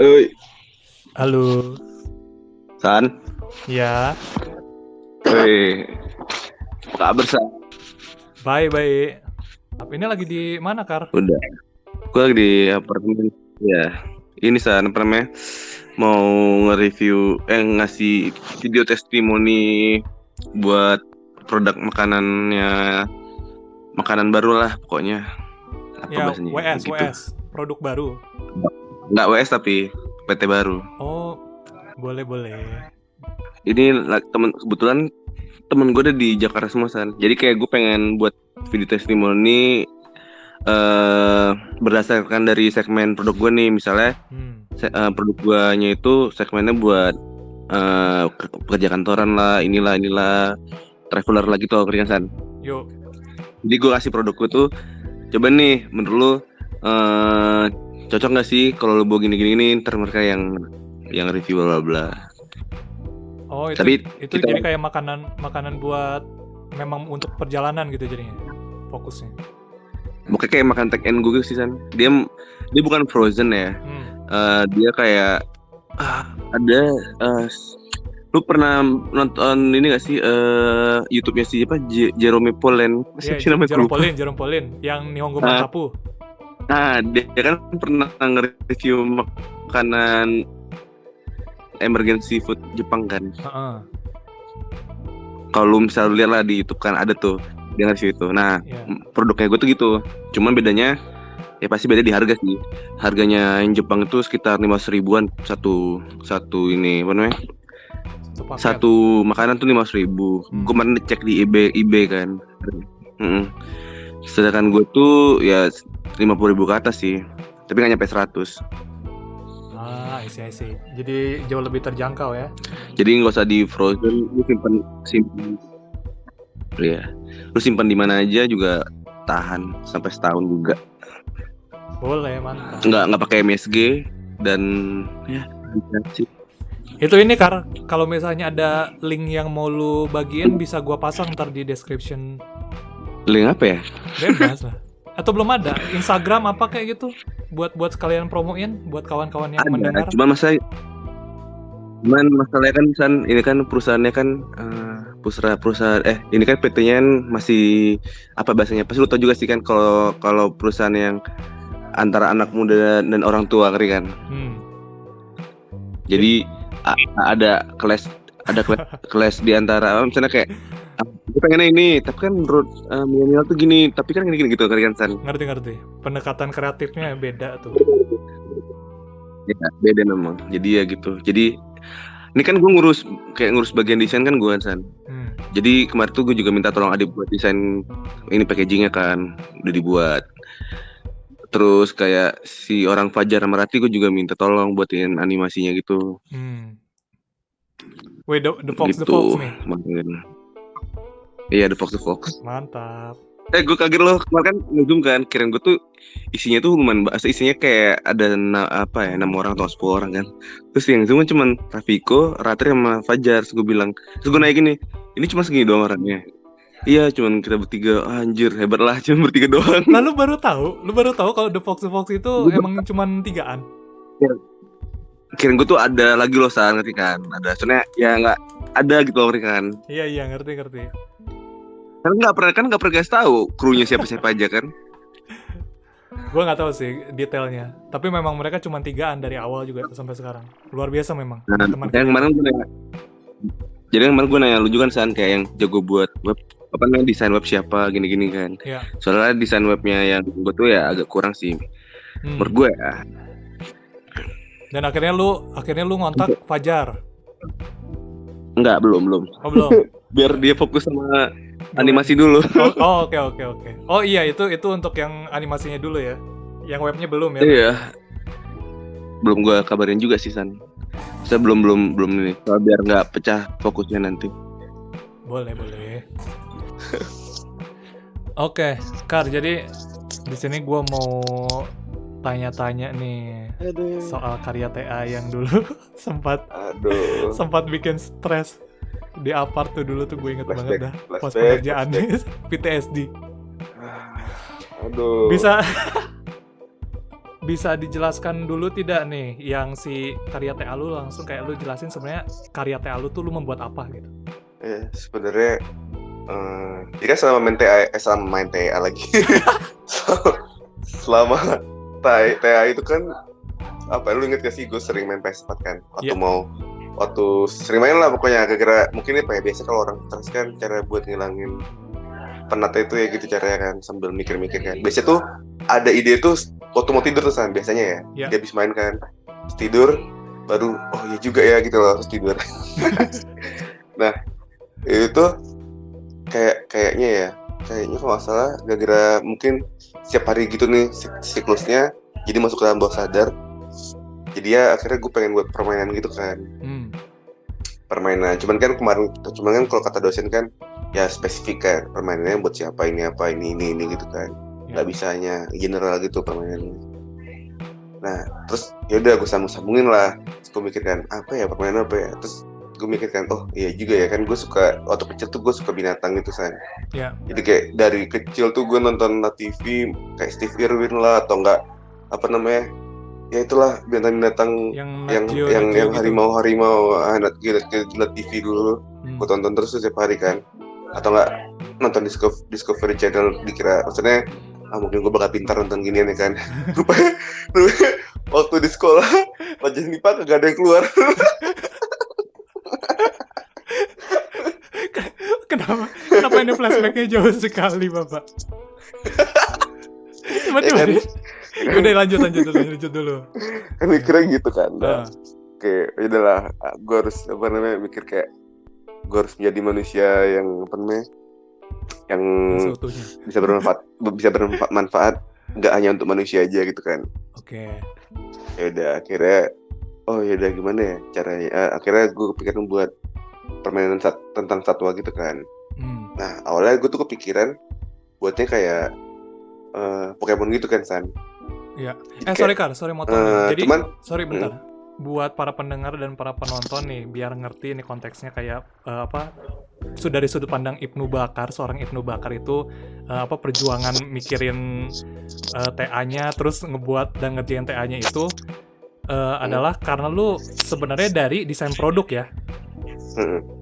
Oi, Halo, San. ya, Oi, apa kabar, San? baik-baik. Ini lagi di mana, Kar? Udah, gue lagi di apartemen. Ya, ini San, apa namanya? Mau nge-review, ngasih video testimoni buat produk makanannya, makanan baru lah pokoknya. Apa Ya, bahasanya? WS, Gitu. WS, produk baru. Nggak WS tapi PT baru. Oh, boleh-boleh. Ini kebetulan temen gue ada di Jakarta semua, San. Jadi kayak gue pengen buat video testimoni eh berdasarkan dari segmen produk gue nih, misalnya Hmm, produk guanya itu segmennya buat pekerja kantoran lah, inilah traveler lagi tuh kerjaan. yuk. Jadi gue kasih produkku tuh, coba nih menurut lu eh cocok nggak sih kalau lu bawa gini, ntar mereka yang review bla bla bla. Oh, itu Tapi itu kita jadi kayak makanan buat memang untuk perjalanan gitu jadinya. Fokusnya. bukan kayak makan take and go sih, San. Dia bukan frozen ya. Hmm. Dia kayak ada lu pernah nonton ini gak sih YouTube-nya si apa Jerome Polen, Ya, siapa sih namanya, gue lupa. Jerome Pauline, yang Nihongo Nah, Mantapu. dia kan pernah nge-review makanan emergency food Jepang kan. Heeh. Kalau lu misal lihat lah di YouTube kan ada tuh dia nge-review itu. Nah, Ya. produknya gue tuh gitu. Cuman bedanya ya pasti beda di harga sih. Harganya yang Jepang itu sekitar 500 ribuan satu ini apa namanya? Satu paket. Satu makanan tuh 500 ribu. Gue kemarin cek di eBay kan. Sedangkan gue tuh ya 50 ribu ke atas sih. Tapi gak nyampe 100. I see. Jadi jauh lebih terjangkau ya. Jadi gak usah di frozen. Lu simpen. Ya. Lu simpan di mana aja juga tahan sampai setahun juga. Boleh, mantap. Nggak pakai MSG. Dan ya bisa sih. Itu ini Kar, kalau misalnya ada link yang mau lu bagiin bisa gua pasang ntar di description. Link apa ya? Bebas lah. Atau belum ada? Instagram apa kayak gitu? Buat sekalian promoin buat kawan-kawan yang mendengar. Cuman masalahnya kan San, ini kan perusahaannya kan perusahaan ini kan PT-nya kan masih apa bahasanya? Pasti lu tau juga sih kan kalau perusahaan yang antara anak muda dan orang tua ngerti kan. Jadi ada kelas di antara misalnya kayak gue pengennya ini, tapi kan menurut milenial tuh gini, tapi kan gini gitu kan San. Ngerti. Pendekatan kreatifnya beda tuh. Ya, beda memang. Jadi ya gitu. Jadi ini kan gue ngurus bagian desain kan gue, San. Jadi kemarin tuh gue juga minta tolong adik buat desain ini packagingnya kan, udah dibuat. Terus kayak si orang Fajar sama Rati gue juga minta tolong buatin animasinya gitu. Wait, the Fox gitu. The Fox nih. Iya, The Fox. Mantap. Gue kaget loh, kemarin kan nge-zoom kan, kirain gue tuh isinya tuh lumayan bahasa, isinya kayak ada 6 orang atau 10 orang kan. Terus yang zoom cuman Rafiko, Ratri sama Fajar. Terus gue bilang, terus gue nanya gini, ini cuma segini doang orangnya? Iya, cuman kita bertiga. Anjir, hebat lah, cuma bertiga doang. Nah, lu baru tahu kalau The Fox itu emang cuman 3-an? Ya. Kirain gue tuh ada lagi loh, San, ngerti kan? Ada, soalnya ya nggak ada gitu loh, ngerti kan? Iya, ngerti. Kan nggak pernah kasih tahu krunya siapa aja kan? Gue nggak tahu sih detailnya, tapi memang mereka cuma 3-an dari awal juga sampai sekarang. Luar biasa memang. Nah, yang kemarin gue nanya, jadi kemarin gue nanya lu juga kan, San, kayak yang jago buat web apa namanya, desain web siapa gini kan? Ya. Soalnya desain webnya yang gue tuh ya agak kurang sih, menurut gue ya. Dan akhirnya lu ngontak Fajar. Enggak, belum. Oh, belum. Biar dia fokus sama animasi dulu. Oke. Oh iya, itu untuk yang animasinya dulu ya. Yang webnya belum ya? Iya. Belum gue kabarin juga sih, San. Saya belum ini. Soal biar nggak pecah fokusnya nanti. Boleh. Oke, Kar. Jadi di sini gue mau tanya-tanya nih. Soal karya TA yang dulu sempat bikin stres di apart tuh dulu tuh, gue inget banget dah pas pengerjaannya PTSD. Aduh. Bisa bisa dijelaskan dulu tidak nih yang si karya TA lu, langsung kayak lu jelasin sebenarnya karya TA lu tuh lu membuat apa gitu. Sebenarnya jadi kan selama main TA lagi selama TA itu kan apa, lu inget gak sih gue sering main PS4 kan waktu sering main lah pokoknya, gara-gara mungkin apa ya, biasa kalau orang stres kan cara buat ngilangin penat itu ya gitu caranya kan, sambil mikir-mikir kan. Biasanya tuh ada ide tuh waktu mau tidur tuh San, biasanya ya. Dia habis main kan, terus tidur, baru oh iya juga ya gitu loh, terus tidur. Nah itu kayaknya kalau nggak salah gara-gara mungkin setiap hari gitu nih siklusnya, jadi masuk ke dalam bawah sadar. Jadi ya akhirnya gue pengen buat permainan gitu kan. Permainan, cuman kan kalau kata dosen kan ya spesifik kan, permainannya buat siapa, ini gitu kan. Nggak bisa hanya general gitu permainannya. Nah terus yaudah gue sambungin lah. Terus gue mikirkan permainan apa ya. Terus gue mikirkan, oh iya juga ya kan, gue suka waktu kecil tuh gue suka binatang gitu San. Jadi kayak dari kecil tuh gue nonton TV kayak Steve Irwin lah, atau enggak apa namanya, ya itulah binatang-binatang yang harimau anak gila TV dulu. Gue tonton terus setiap hari kan, atau enggak nonton Discovery Channel, dikira maksudnya mungkin gue bakal pintar nonton ginian ya kan. Rupanya waktu di sekolah pelajaran IPA kagak ada yang keluar. Kenapa ini flashbacknya jauh sekali Bapak? Tiba-tiba udah lanjut dulu. Kan mikirnya gitu kan. Oke, udahlah, gue harus mikir kayak gue harus menjadi manusia yang yang bisa bermanfaat nggak hanya untuk manusia aja gitu kan. Ya udah akhirnya gimana ya caranya, akhirnya gue kepikiran buat permainan tentang satwa gitu kan. Nah awalnya gue tuh kepikiran buatnya kayak Pokemon gitu kan San. Iya. Sorry motong. Jadi sorry bentar. Buat para pendengar dan para penonton nih, biar ngerti nih konteksnya kayak dari sudut pandang Ibnu Bakar, seorang Ibnu Bakar itu perjuangan mikirin TA-nya, terus ngebuat dan ngerjain TA-nya itu adalah karena lu sebenarnya dari desain produk ya.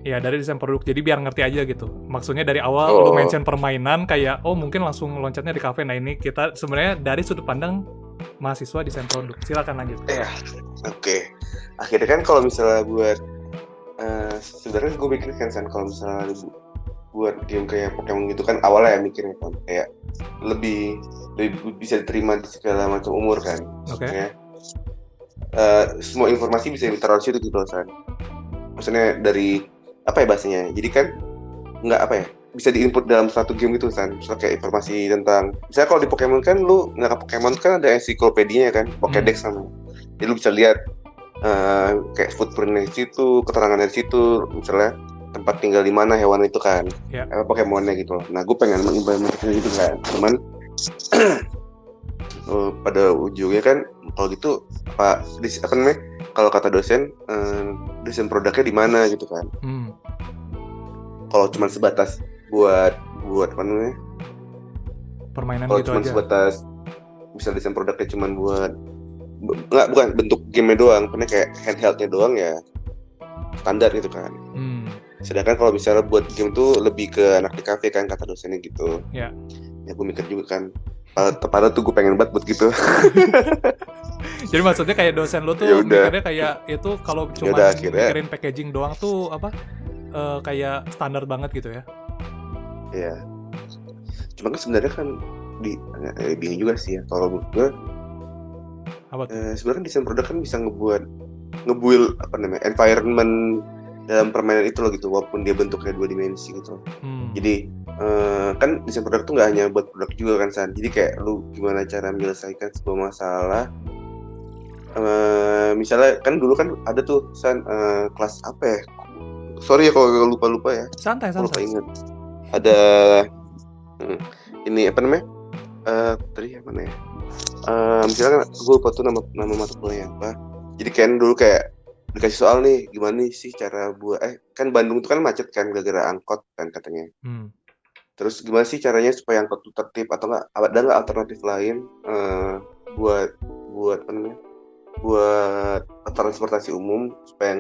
Ya dari desain produk, jadi biar ngerti aja gitu. Maksudnya dari awal lu mention permainan kayak mungkin langsung loncatnya di kafe. Nah ini kita sebenarnya dari sudut pandang mahasiswa desain produk. Silakan lanjut. Oke. Akhirnya kan kalau misalnya buat sebenarnya gue mikir kan San, kalau misalnya buat game kayak Pokemon gitu kan awalnya ya mikirnya kan kayak lebih bisa diterima di segala macam umur kan. Ya. Semua informasi bisa ditaruh di situ gitu San. Maksudnya dari apa ya bahasanya, jadi kan bisa diinput dalam satu game gitu kan. Misalnya kayak informasi tentang, misalnya kalau di Pokemon kan lu nggak Pokemon kan ada ensiklopedianya kan, Pokédex sama. Jadi lu bisa lihat kayak footprint dari situ, keterangan dari situ, misalnya tempat tinggal di mana hewan itu kan, Pokemonnya gitu loh. Nah gue pengen mengimplementasikan gitu kan, cuman pada ujungnya kan kalau gitu kalau kata dosen desain produknya di mana gitu kan. Kalau cuma sebatas buat apa namanya permainan gitu aja. Kalau cuma sebatas bisa desain produknya cuma buat bukan bentuk game-nya doang, karena kayak handheldnya doang ya standar gitu kan. Sedangkan kalau misalnya buat game tuh lebih ke anak di kafe kan kata dosennya gitu. Ya gue mikir juga kan. Padahal tuh gue pengen banget buat gitu. Jadi maksudnya kayak dosen lu tuh mikirnya kayak itu kalau cuma mikirin packaging doang tuh kayak standar banget gitu ya? Iya. Cuma kan sebenarnya kan bingung juga sih ya kalau menurut gue. Sebenarnya desain produk kan bisa ngebuild environment dalam permainan itu loh gitu, walaupun dia bentuknya 2 dimensi gitu. Jadi kan desain produk tuh nggak hanya buat produk juga kan San. Jadi kayak lu gimana cara menyelesaikan sebuah masalah. Misalnya kan dulu kan ada tuh San kelas apa ya? Sorry ya kalau lupa ya. Santai. Lupa ingat. Ada ini apa namanya? Tadi mana ya? Misalnya kan gue lupa tuh nama mata kuliahnya apa. Jadi kan dulu kayak dikasih soal nih, gimana sih cara buat kan Bandung tuh kan macet kan gara-gara angkot kan katanya. Terus gimana sih caranya supaya angkot tuh tertib, atau ada nggak alternatif lain buat buat apa namanya? Buat transportasi umum supaya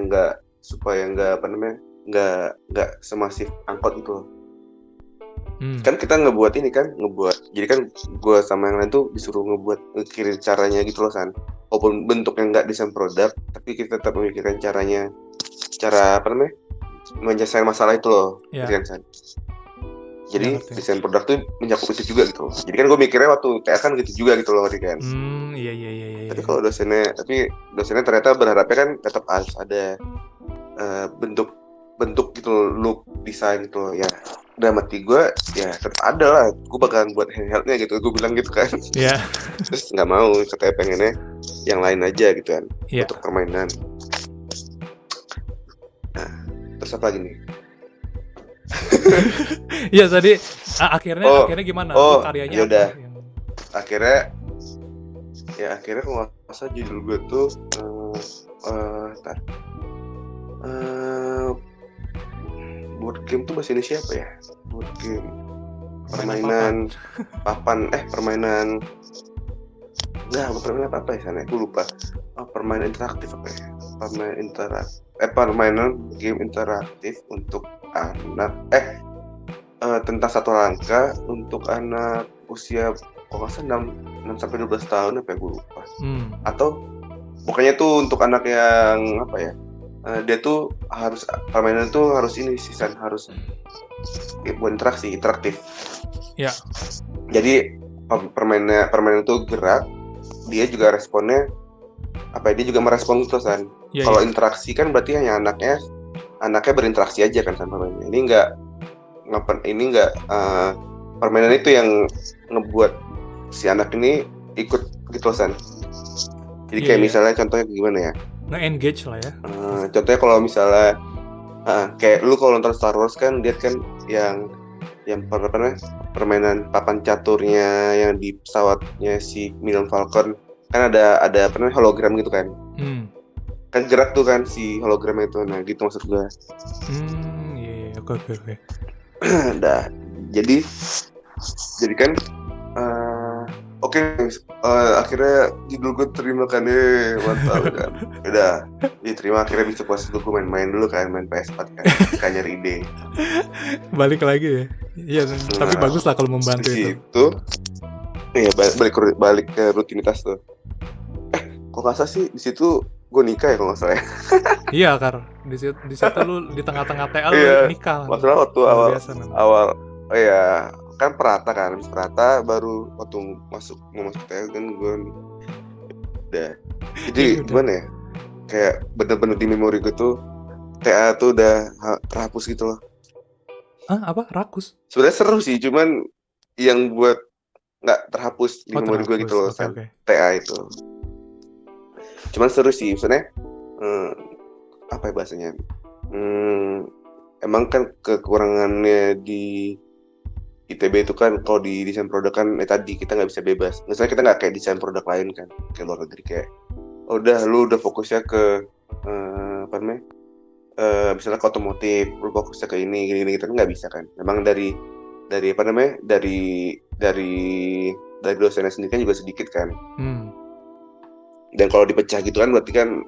nggak semasif angkot gitu. Kan kita ngebuat jadi kan gue sama yang lain tuh disuruh ngikirin caranya gitu loh San. Walaupun bentuknya nggak desain produk, tapi kita tetap memikirkan cara menyelesaikan masalah itu loh, kan San. Jadi desain produk tuh mencakup itu juga gitu. Jadi kan gue mikirnya waktu TA kan gitu juga gitu loh kan. Iya. Tapi kalau dosennya ternyata berharapnya kan tetap harus ada bentuk gitu loh, look desain gitu loh ya. Dalam hati gue ya tetap ada lah. Gue bakalan buat handheldnya gitu. Gue bilang gitu kan. Iya. Terus nggak mau, katanya pengennya yang lain aja gitu kan untuk permainan. Nah, terus apa lagi nih? Iya tadi akhirnya gimana? Karyanya yaudah. Akhirnya kalau nggak salah judul gue tuh board game tuh bahasa Indonesia apa ya? Board game, permainan papan, permainan apa ya sana? Gue lupa. Permainan interaktif apa ya? Permainan game interaktif untuk anak tentang satu langkah untuk anak usia kalau nggak salah 6 sampai 12 tahun apa ya, gue lupa. Atau pokoknya tuh untuk anak yang apa ya? Dia tuh harus permainan tuh harus harus buat interaktif. Ya. Jadi permainan itu gerak, dia juga responnya dia juga merespon terus kan. Kalau interaksi kan berarti hanya anaknya berinteraksi aja kan sama permainannya. Ini enggak permainan itu yang ngebuat si anak ini ikut gitu San. Jadi kayak misalnya contohnya gimana ya? Nge-engage lah ya. Contohnya kalau misalnya kayak lu kalau nonton Star Wars kan lihat kan yang permainan papan caturnya yang di pesawatnya si Millennium Falcon kan ada hologram gitu kan. Kan gerak tuh kan si hologram itu. Nah gitu maksud gue. Oke. Nah jadi kan akhirnya judul gue terima kan mantap kan. Udah diterima, akhirnya bisa puas gue main dulu kan, main PS4 kan nyari ide. Balik lagi ya. Iya, tapi bagus lah kalau membantu itu. Iya, balik ke rutinitas tuh. Kok nggak salah sih di situ gue nikah ya kalau nggak salah ya. Iya Kar, di situ lu di tengah-tengah TA lu nikah. Masalah waktu awal kan habis perata baru waktu mau masuk TA kan gue udah. Jadi gimana ya? Kayak bener-bener di memori gue tuh TA tuh udah terhapus gitu loh. Apa? Rakus? Sebenarnya seru sih, cuman yang buat nggak terhapus di memori gue gitu loh, TA itu. Cuman seru sih, maksudnya apa ya bahasanya? Emang kan kekurangannya di ITB itu kan kalau di desain produk kan tadi kita nggak bisa bebas. Misalnya kita nggak kayak desain produk lain kan, kayak luar negeri kayak lu udah fokusnya ke misalnya ke otomotif, lu fokusnya ke ini gitu kan nggak bisa kan. Memang dari dosennya sendiri kan juga sedikit kan. Dan kalau dipecah gitu kan berarti kan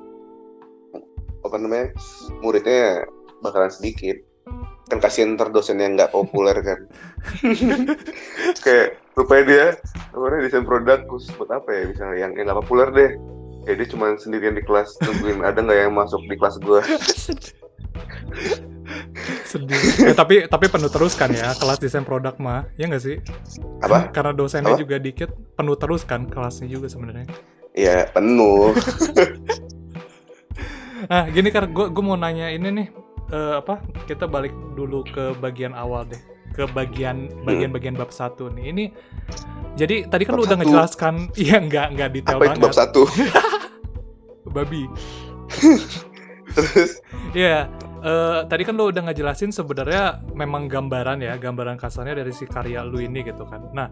muridnya bakalan sedikit. Kan kasihan ntar dosen yang nggak populer kan. Kayak rupanya dia desain produk khusus buat apa ya, misalnya yang nggak populer deh. Ya dia cuma sendirian di kelas nungguin ada nggak yang masuk di kelas gue. Sedih. Tapi penuh terus kan ya kelas desain produk mah, ya nggak sih? Apa? Karena dosennya juga dikit, penuh terus kan kelasnya juga sebenarnya. Iya penuh. Nah gini kan, gue mau nanya ini nih. Kita balik dulu ke bagian awal deh, ke bagian bab 1 nih. Ini jadi tadi kan lu udah ngejelaskan, iya nggak detail banget. Apa itu bab 1? Babi. Terus? Iya, tadi kan lu udah ngejelasin sebenarnya memang gambaran kasarnya dari si karya lu ini gitu kan. Nah,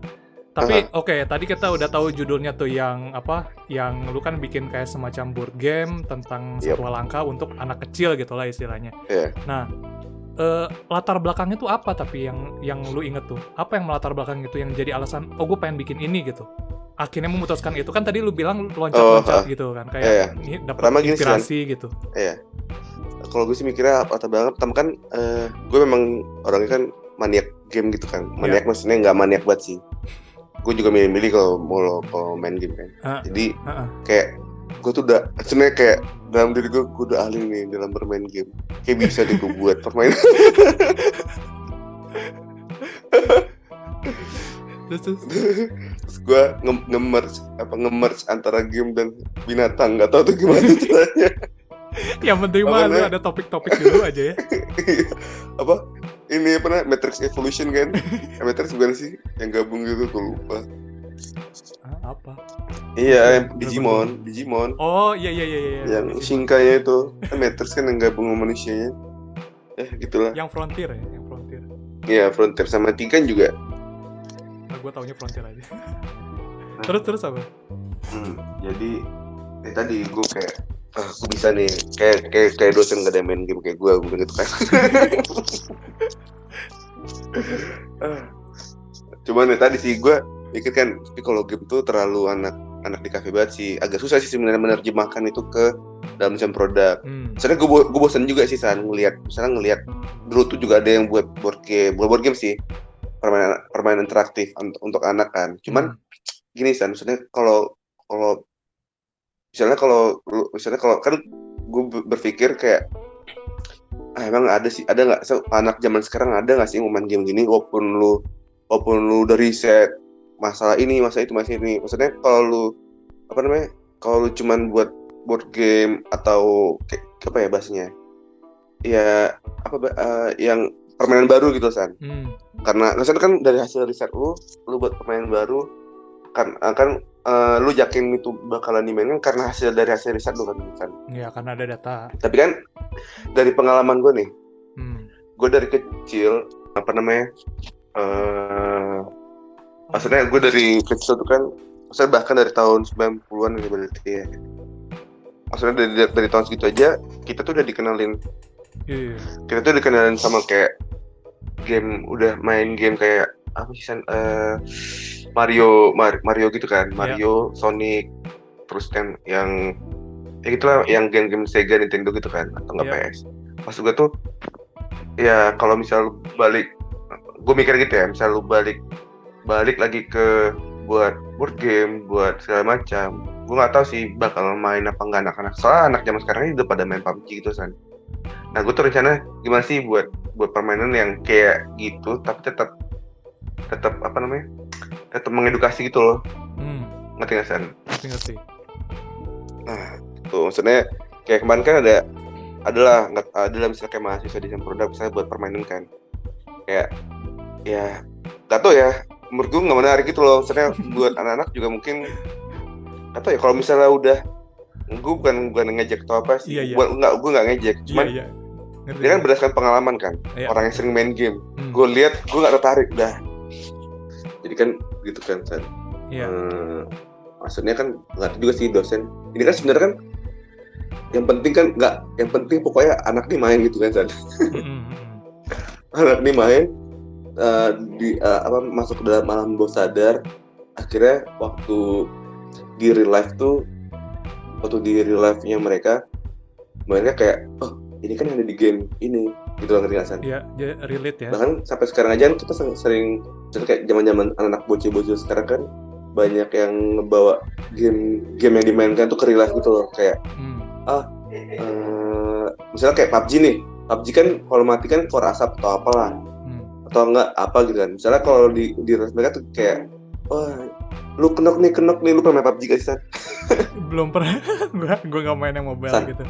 tapi tadi kita udah tahu judulnya tuh yang lu kan bikin kayak semacam board game tentang satu langkah untuk anak kecil gitu lah istilahnya. Nah, latar belakangnya tuh apa tapi yang lu inget tuh? Apa yang melatar belakang itu yang jadi alasan gue pengen bikin ini gitu? akhirnya memutuskan itu kan tadi lu bilang loncat-loncat gitu kan kayak ini dapat inspirasi gitu. Iya. Kalau gue sih mikirnya apa banget, pertama kan gue memang orangnya kan maniak game gitu kan. Maniak maksudnya nggak maniak banget sih. Gue juga milih-milih kalau main game kan. Jadi kayak gue tuh udah sebenarnya kayak dalam diri gue udah ahli nih dalam bermain game. Kayak bisa deh gue buat permainan. Terus gue nge-merge antara game dan binatang, nggak tahu tuh gimana caranya. Yang penting mah lu ada topik-topik dulu aja ya. Apa ini Matrix Evolution kan? Matrix bukan sih yang gabung gitu, gue lupa. Apa? Iya, Digimon. Oh iya. Yang Shinkainya itu kan Matrix kan yang gabung sama manusianya. Gitulah. Yang Frontier. Iya, Frontier sama Tikan juga. Gue taunya Frontier aja. Terus apa? Jadi tadi gue kayak gue bisa nih kayak dosen gak ada main game kayak gue gitu kan. Cuman tadi sih gue pikir kan, tapi kalau game tuh terlalu anak di kafe banget sih, agak susah sih sebenarnya menerjemahkan itu ke dalam desain produk. Soalnya gue bosan juga sih ngelihat dulu tuh juga ada yang buat board game sih, permainan interaktif untuk anak kan. Cuman gini maksudnya kalau misalnya kalau kan gue berpikir kayak emang ada nggak anak zaman sekarang ada nggak sih main game gini walaupun lu udah riset masalah ini masalah itu masih ini. Maksudnya kalau lu kalau lu cuman buat board game atau kayak apa ya bahasanya ya yang permainan baru gitu karena misalnya kan dari hasil riset lu buat permainan baru kan lu yakin itu bakalan dimainkan karena dari hasil riset lu kan. Iya, karena ada data. Tapi kan dari pengalaman gue nih, gue dari kecil maksudnya gue dari kecil tuh kan, maksudnya bahkan dari tahun 90-an gitu berarti ya. Maksudnya dari tahun segitu aja kita tuh udah dikenalin. Kita tuh dikenalin sama kayak game, udah main game kayak apa sih Mario gitu kan, Mario, Sonic, terus kan yang ya gitulah, yang game-game Sega, Nintendo gitu kan, atau nggak PS. Pas gue tuh ya kalau misal balik, gue mikir gitu ya, misal lu balik lagi ke buat board game, buat segala macam, gue nggak tahu sih bakal main apa nggak anak-anak. Soalnya anak zaman sekarang ini udah pada main PUBG gitu Nah gue tuh rencana gimana sih buat permainan yang kayak gitu, tapi tetap tetap mengedukasi gitu loh. Ngerti nggak Ngerti. Nah tuh maksudnya kayak kemarin kan adalah misalnya kayak mahasiswa desain produk misalnya buat permainan kan, kayak ya nggak tahu ya, menurut gue nggak menarik gitu loh. Maksudnya buat anak-anak juga mungkin nggak tahu ya, kalau misalnya udah gue bukan ngejek atau apa sih. Gue nggak ngejek, cuman dia kan berdasarkan pengalaman kan, orang yang sering main game. Gue lihat gue nggak tertarik dah. Jadi kan gitu kan maksudnya kan nggak juga sih dosen ini kan sebenarnya kan yang penting pokoknya anak nih main gitu kan anak nih main masuk ke dalam alam bawah sadar. Akhirnya waktu di real life-nya mereka kayak ini kan yang ada di game ini gitu loh, ngerti nggak San? Iya, relate ya. Bahkan sampai sekarang aja kita sering kayak zaman anak bocil sekarang kan banyak yang ngebawa game yang dimainkan tuh ke real life gitu loh, kayak misalnya kayak PUBG nih. PUBG kan kalau mati kan keluar asap atau apalah, atau enggak apa gitu kan. Misalnya kalau di real life mereka tuh kayak lu kenok nih lu pernah main PUBG gak sih San? Belum pernah. gue nggak main yang mobile San. Gitu.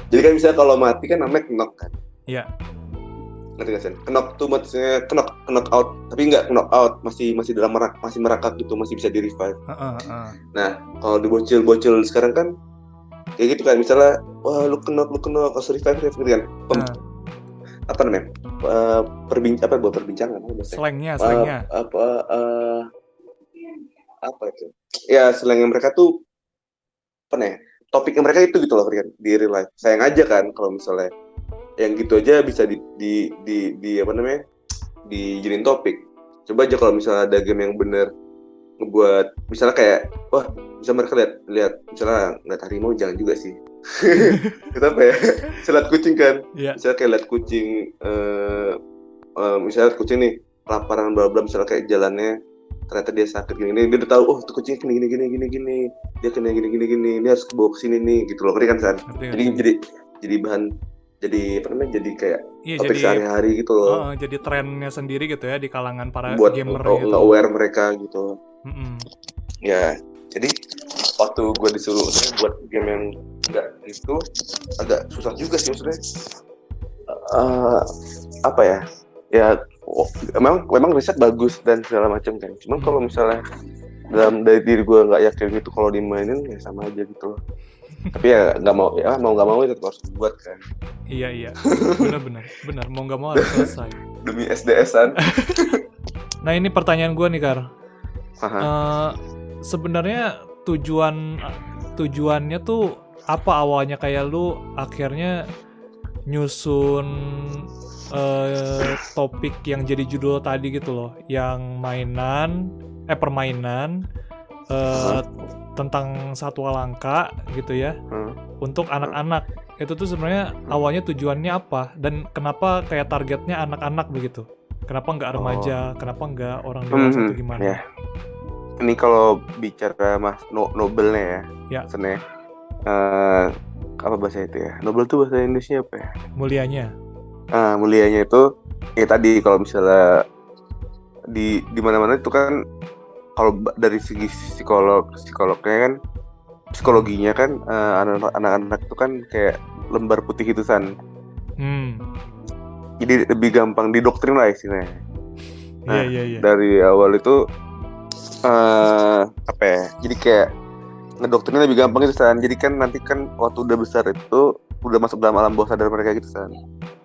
Jadi kan misalnya kalau mati kan namanya knock kan. Iya. Ngerti gak sih? Knock tuh maksudnya knock out, tapi nggak knock out, masih dalam masih merakat gitu, masih bisa di revive. Nah kalau di bocil sekarang kan kayak gitu kan, misalnya lu knock harus revive gitu kan. Apa namanya? Perbincangan apa bahasa? Slangnya. Apa itu? Ya slangnya mereka tuh apa nih? Topiknya mereka itu gitu loh kan di real life. Sayang aja kan kalau misalnya yang gitu aja bisa dijadiin topik. Coba aja kalau misalnya ada game yang bener ngebuat, misalnya kayak, wah bisa mereka lihat misalnya ngeliat harimau, jangan juga sih. Kita apa ya? Misalnya lihat kucing kan, misalnya kayak lihat kucing, misalnya kucing nih kelaparan bla bla, misalnya kayak jalannya ternyata dia sakit gini, dia udah tahu, oh itu kucing gini, dia kena gini, ini harus bawa ke sini nih, gitu loh, ngerti kan? Jadi bahan, jadi apa namanya, jadi kayak topik sehari-hari gitu loh. Jadi trennya sendiri gitu ya di kalangan para buat gamer gitu. Buat aware mereka gitu. Ya, jadi waktu gue disuruh buat game yang enggak itu agak susah juga sih maksudnya. Apa ya? Ya memang riset bagus dan segala macam kan. Cuman kalau misalnya dalam dari diri gue nggak yakin gitu, kalau dimainin ya sama aja gitu loh. Tapi ya nggak mau, ya mau nggak mau tetap harus dibuat kan. Iya benar mau nggak mau harus selesai demi SDS-an. Nah ini pertanyaan gue nih Kar. Sebenarnya tujuannya tuh apa awalnya, kayak lu akhirnya nyusun topik yang jadi judul tadi gitu loh, yang permainan tentang satwa langka gitu ya, untuk anak-anak. Itu tuh sebenarnya awalnya tujuannya apa, dan kenapa kayak targetnya anak-anak begitu? Kenapa nggak remaja? Kenapa nggak orang dewasa atau gimana? Ya. Ini kalau bicara Mas Nobelnya ya. Sebenarnya apa bahasa itu ya? Nobel tuh bahasa Indonesia apa ya? Mulianya. Mulianya itu ya tadi kalau misalnya di mana-mana itu kan, kalau dari segi psikolognya kan, psikologinya kan anak-anak itu kan kayak lembar putih itu San. Jadi lebih gampang didoktrin lah istilahnya. Iya. Dari awal itu apa ya? Jadi kayak ngedoktrinnya lebih gampang gitu San. Jadi kan nanti kan waktu udah besar itu udah masuk dalam alam bawah sadar mereka gitu San.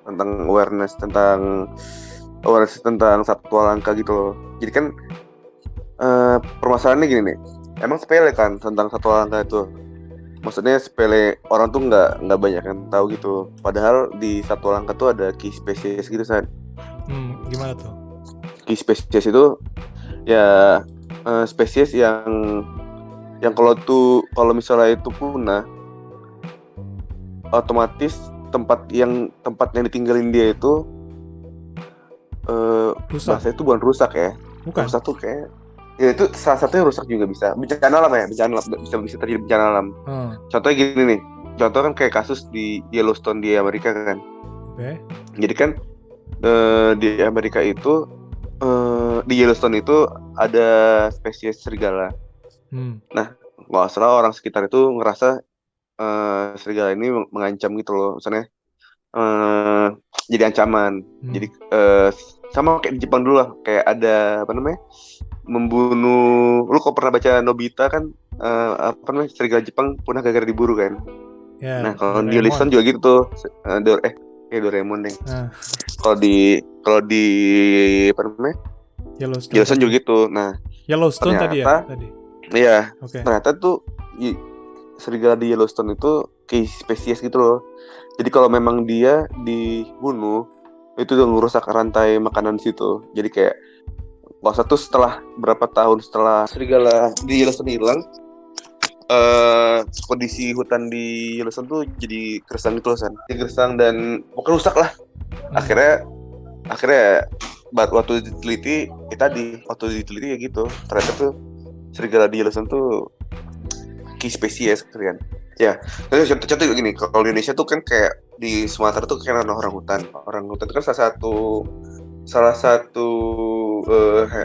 Tentang awareness tentang satwa langka gitu loh. Jadi kan permasalahannya gini nih. Emang sepele kan tentang satwa langka itu. Maksudnya sepele, orang tuh nggak banyak yang tahu gitu. Padahal di satwa langka tuh ada key species gitu San. Gimana tuh? Key species itu ya spesies yang kalau misalnya itu punah, otomatis tempat yang ditinggalin dia itu bahasa itu bukan rusak ya. Bukan. Rusak tuh kayak ya itu salah satunya rusak juga bisa. Bencana alam ya, bisa terjadi bencana alam. Contohnya gini nih. Contoh kan kayak kasus di Yellowstone di Amerika kan. Jadi kan di Amerika itu di Yellowstone itu ada spesies serigala. Nah, nggak salah orang sekitar itu ngerasa serigala ini mengancam gitu loh. Misalnya jadi ancaman. Jadi sama kayak di Jepang dulu lah, kayak ada apa namanya, membunuh. Lu kok pernah baca Nobita kan, apa namanya, serigala Jepang punah gara-gara diburu kan. Nah kalau di Yellowstone juga gitu tuh. Doraemon deh. Kalau di apa namanya, Yellowstone juga gitu. Nah Yellowstone ternyata, tadi. Iya. Ternyata tuh serigala di Yellowstone itu kayak spesies gitu loh. Jadi kalau memang dia dibunuh, itu udah ngerusak rantai makanan di situ. Jadi kayak waktu itu setelah berapa tahun setelah serigala di Yellowstone hilang, kondisi hutan di Yellowstone tuh jadi gersang gitu loh San. Jadi gersang dan pokoknya rusak lah. Akhirnya waktu diteliti ya gitu, ternyata tuh serigala di Yellowstone tuh key species kan. Ya, contoh gini, kalau di Indonesia tuh kan kayak di Sumatera tuh kan orang hutan. Orang hutan itu kan salah satu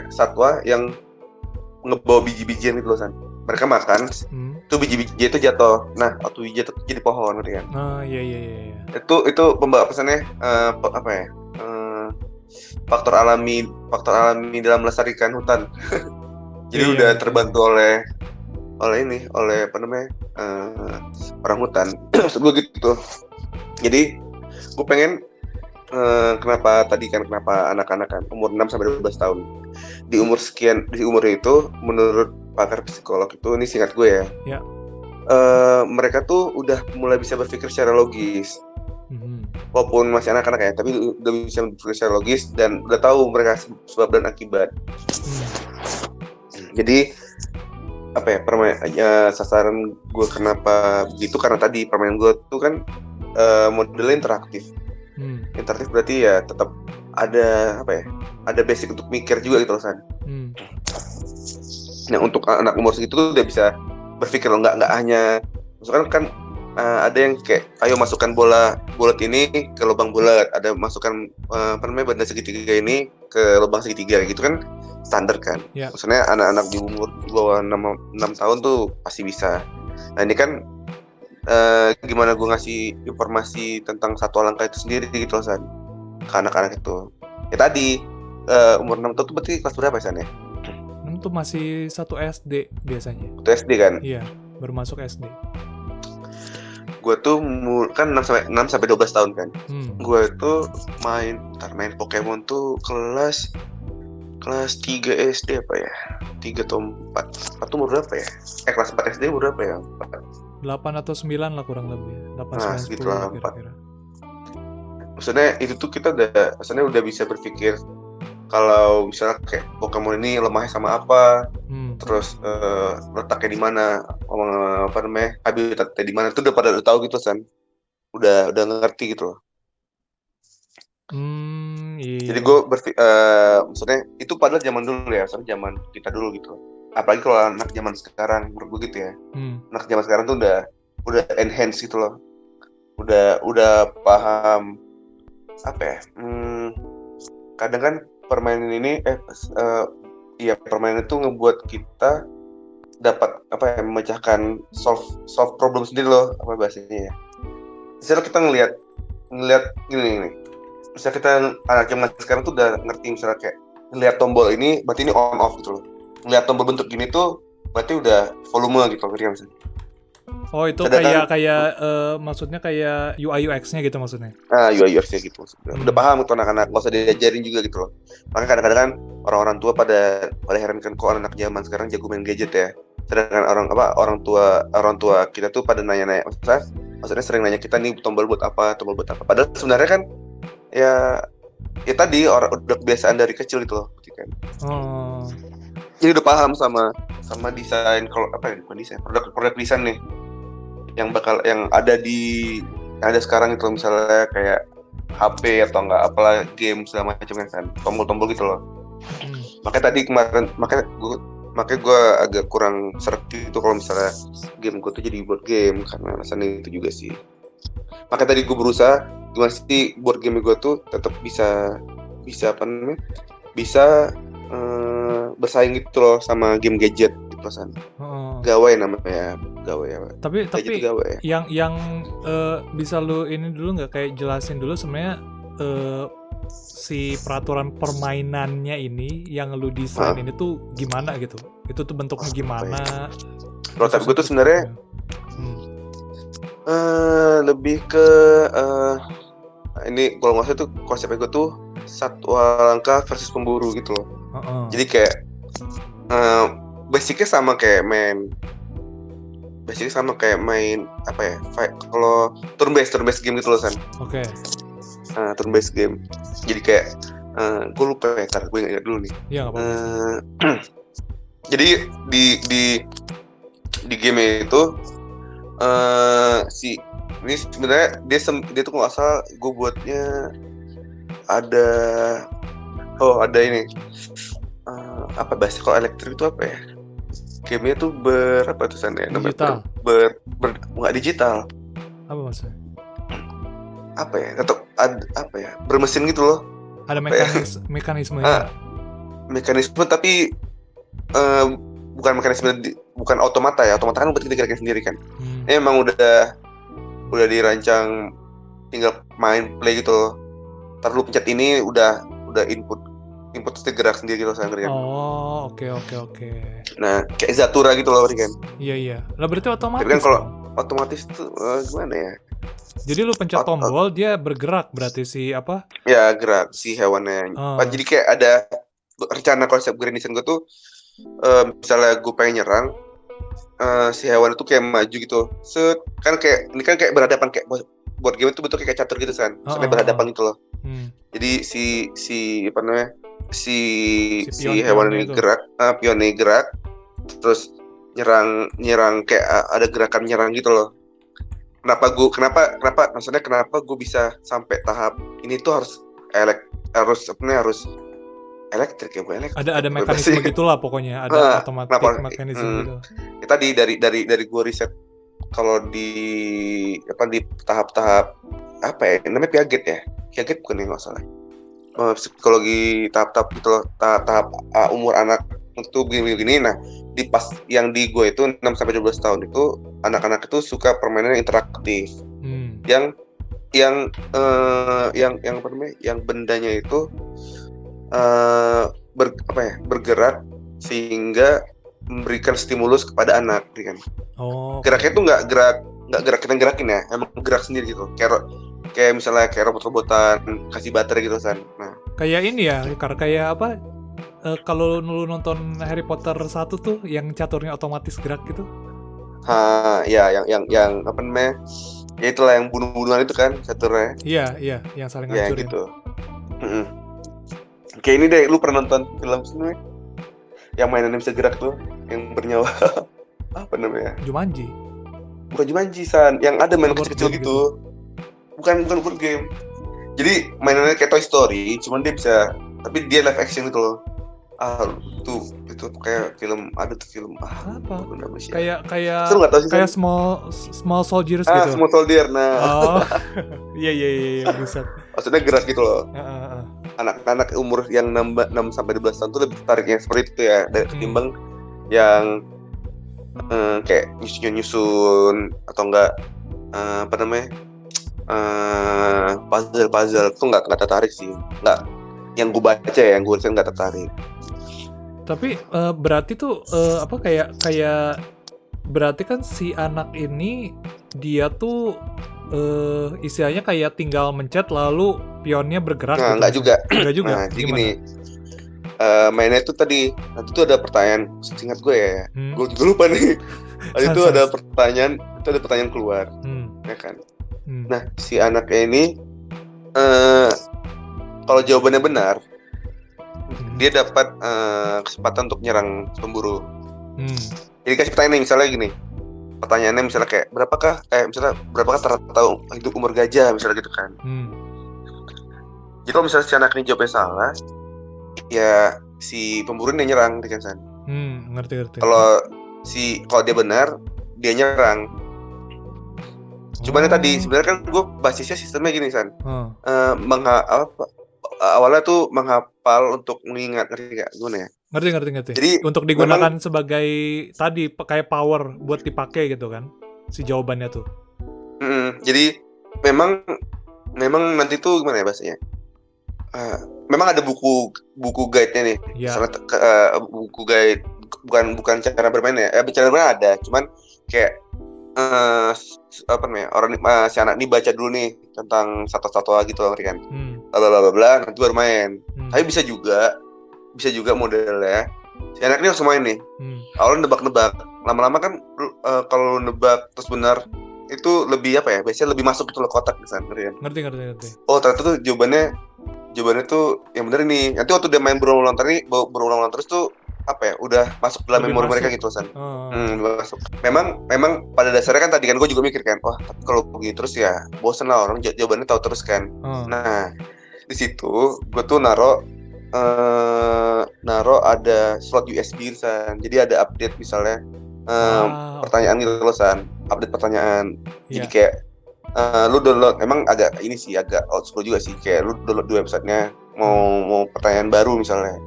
satwa yang ngebawa biji-bijian gitu loh San. Mereka makan, tuh biji-biji itu jatuh. Nah, waktu jatuh jadi pohon gitu kan. Iya. Itu pembawa pesannya apa ya? Faktor alami dalam melestarikan hutan. Jadi udah terbantu oleh apa namanya, orang hutan. Maksud gue gitu. Jadi gue pengen kenapa anak-anak kan umur 6-12 tahun, di umur itu menurut pakar psikolog itu, ini singkat gue ya. Mereka tuh udah mulai bisa berpikir secara logis. walaupun masih anak-anak ya, tapi udah bisa berpikir secara logis dan udah tahu mereka sebab dan akibat. Jadi apa ya, sasaran gue kenapa begitu karena tadi permainan gue tuh kan modelnya interaktif. Interaktif berarti ya tetap ada apa ya, ada basic untuk mikir juga gitu loh San. Nah untuk anak umur segitu tuh udah bisa berpikir loh, nggak hanya misalkan kan ada yang kayak ayo masukkan bulat ini ke lubang bulat, ada masukkan benda segitiga ini ke lubang segitiga gitu kan standar kan. Maksudnya anak-anak di umur bawah 6 tahun tuh pasti bisa. Nah ini kan gimana gue ngasih informasi tentang satu alangkah itu sendiri gitu loh San, ke anak-anak itu. Ya tadi umur 6 tahun tuh berarti kelas berapa San ya? 6 tuh masih 1 SD biasanya. 1 SD kan? Iya, baru masuk SD. Gue tuh kan 6 sampai 12 tahun kan. Gue tuh main Pokemon tuh kelas 3 SD apa ya? 3 atau 4. 4 tuh umur berapa ya? Kelas 4 SD umur berapa ya? 8 atau 9 lah kurang lebih. 8, 9, 10 lah, kira-kira. Maksudnya itu tuh kita udah bisa berpikir kalau misalnya kayak Pokemon ini lemahnya sama apa, terus letaknya di mana, habitatnya di mana, itu udah pada tahu gitu San, udah ngerti gitu loh. Iya. Jadi gue maksudnya itu padahal zaman dulu ya, soalnya zaman kita dulu gitu. Apalagi kalau anak zaman sekarang, menurut gue gitu ya, anak zaman sekarang tuh udah enhance gitu loh, udah paham apa ya, kadang kan permainan ini permainan itu ngebuat kita dapat apa ya, memecahkan solve problem sendiri loh, apa bahasanya ya. Misalnya kita ngelihat gini. Misalnya kita anak zaman sekarang tuh udah ngerti, misalnya kayak ngelihat tombol ini berarti ini on off gitu loh. Ngelihat tombol bentuk gini tuh berarti udah volume gitu loh, ngerti misalnya. Oh itu kayak maksudnya kayak UI UX-nya gitu maksudnya? UI UX-nya gitu maksudnya. Udah paham gitu anak-anak, nggak usah diajarin juga gitu loh. Makanya kadang-kadang kan orang-orang tua pada heran kan kok anak zaman sekarang jago main gadget ya. Sedangkan orang tua kita tuh pada nanya-nanya, maksudnya sering nanya kita nih tombol buat apa. Padahal sebenarnya kan ya tadi udah kebiasaan dari kecil gitu loh, kan. Jadi udah paham sama desain, kalau apa ya, bukan desain, produk desain nih yang ada sekarang itu, misalnya kayak HP atau enggak apalah game segala macam kan, tombol-tombol gitu loh. Makanya tadi kemarin gue agak kurang seret gitu kalau misalnya game gue tuh jadi board game, karena alasan itu juga sih. Makanya tadi gue berusaha gimana sih board game gue tuh tetap bisa bersaing gitu loh sama game gadget gitu kan. Gawai namanya, gawai ya. Tapi gawai, ya. yang bisa lu ini dulu nggak, kayak jelasin dulu sebenarnya si peraturan permainannya ini yang lu desain ini tuh gimana gitu? Itu tuh bentuknya gimana? Prototipe gue tuh sebenarnya lebih ke ini kalau nggak salah tuh konsepnya gue tuh satwa langka versus pemburu gitu loh. Jadi kayak basicnya sama kayak main apa ya, kalau turn based game gitu loh San. Oke. Turn based game. Jadi kayak gue lupa ya, gue ingat dulu nih. Iya nggak apa-apa. Jadi di game itu ini sebenarnya dia tuh nggak salah gue buatnya ada ini apa bahasa kalau elektrik itu apa ya, gamenya tuh berapa tuh San ya, digital nggak digital, apa maksudnya, apa ya, atau apa ya, bermesin gitu loh, ada mekanismenya. Mekanisme tapi bukan mekanisme, bukan otomata ya. Otomata kan buat kita gerakin sendiri kan. Emang udah dirancang, tinggal main play gitu loh. Ntar lu pencet ini udah input terus gerak sendiri gitu kan. Oh, oke. Nah, kayak Zatura gitu loh kan. Iya. Lah berarti otomatis. Tapi kan kalau otomatis tuh gimana ya? Jadi lu pencet tombol dia bergerak berarti si apa? Ya, gerak si hewannya. Jadi kayak ada rencana konsep grand design gue tuh, misalnya gue pengen nyerang, si hewan itu kayak maju gitu. Kan kayak ini kan kayak berhadapan, kayak board game itu bentuknya kayak catur gitu kan, soalnya berhadapan gitu loh. Jadi si apa namanya si hewan ini gerak, pion ini gerak, terus nyerang kayak ada gerakan nyerang gitu loh. Kenapa maksudnya kenapa gue bisa sampai tahap ini tuh harus elektrik ya, bukan elektrik. Ada mekanisme gitulah pokoknya, ada otomatis mekanisme gitu. Tadi dari gue riset kalau di tahap-tahap apa ya namanya Piaget bukan nggak salah. Psikologi tahap-tahap gitu loh, tahap umur anak untuk begini. Nah, di pas yang di gue itu 6 sampai 12 tahun itu anak-anak itu suka permainan interaktif. Yang apa namanya? Yang bendanya itu bergerak sehingga memberikan stimulus kepada anak, kan. Geraknya itu nggak gerak kita gerakin ya, emang gerak sendiri gitu. Kayak misalnya kayak robot-robotan kasih baterai gitu kan. Nah, kayak ini ya, kayak apa? Kalau lu nonton Harry Potter 1 tuh yang caturnya otomatis gerak gitu. Ya yang apa namanya? Ya itulah yang bunuh-bunuhan itu kan caturnya. Iya, yang saling ngancurin. Ya gitu. Kayak ini deh, lu pernah nonton film sebenarnya? Yang mainannya bisa gerak tuh, yang bernyawa. Apa namanya? Jumanji. Bukan Jumanji, San. Yang ada main kecil-kecil gitu. Bukan board game. Jadi mainannya kayak Toy Story, cuman dia bisa, tapi dia live action gitu loh. Itu kayak film, ada tuh film apa? Kayak small soldiers gitu. Small soldier, nah. Iya, buset. Maksudnya gerak gitu loh. Anak-anak umur yang 6 sampai 12 tahun tuh lebih tertarik yang seperti itu ya, ketimbang yang kayak nyusun atau enggak apa namanya? Puzzle tuh nggak tertarik sih, nggak. Yang gue baca ya, yang gue riset nggak tertarik. Tapi berarti tuh kayak berarti kan si anak ini dia tuh istilahnya kayak tinggal mencet lalu pionnya bergerak. Nah, gitu. Enggak juga. Nah, jadi gini, mainnya itu tadi nanti tuh ada pertanyaan, seingat gue ya, gue juga lupa nih. Itu ada pertanyaan keluar, ya kan. Nah, si anaknya ini kalau jawabannya benar, dia dapat kesempatan untuk nyerang pemburu. Jadi kasih pertanyaan misalnya gini. Pertanyaannya misalnya kayak berapakah rata-rata hidup umur gajah misalnya gitu kan. Jadi kalau misalnya si anak ini jawabnya salah, ya si pemburu ini nyerang, kan San. Ngerti. Kalau dia benar, dia nyerang. Cuman tadi sebenarnya kan gue basisnya sistemnya gini San. Awalnya tuh menghafal untuk mengingat, ngerti gak? Gimana ya? Ngerti. Jadi untuk digunakan sebagai tadi kayak power buat dipakai gitu kan? Si jawabannya tuh. Jadi memang nanti tuh gimana ya bahasanya? Memang ada buku guide-nya nih. Yeah. Buku guide bukan cara bermain ya. Cara bermain ada, cuman kayak apa namanya? Si anak ini baca dulu nih tentang satwa-satwa gitu kan. Bla nanti baru main. Tapi bisa juga modelnya si anak ini langsung main nih. Awalnya nebak-nebak, lama-lama kan kalau nebak terus benar itu lebih apa ya? Biasanya lebih masuk gitu loh kotak misalnya kan. Ngerti. Oh, ternyata tuh jawabannya tuh yang benar ini. Nanti waktu dia main berulang-ulang terus tuh apa ya? Udah masuk dalam memori mereka gitu San. Udah masuk. Memang pada dasarnya kan tadi kan gue juga mikir kan, wah tapi kalau begini terus ya bosen lah, orang jawabannya tahu terus kan. Nah, di situ gue tuh naro ada slot USB San. Jadi ada update misalnya pertanyaan gitu loh San. Update pertanyaan. Jadi kayak lu download, emang agak old school juga sih, kayak lu download di websitenya mau pertanyaan baru misalnya.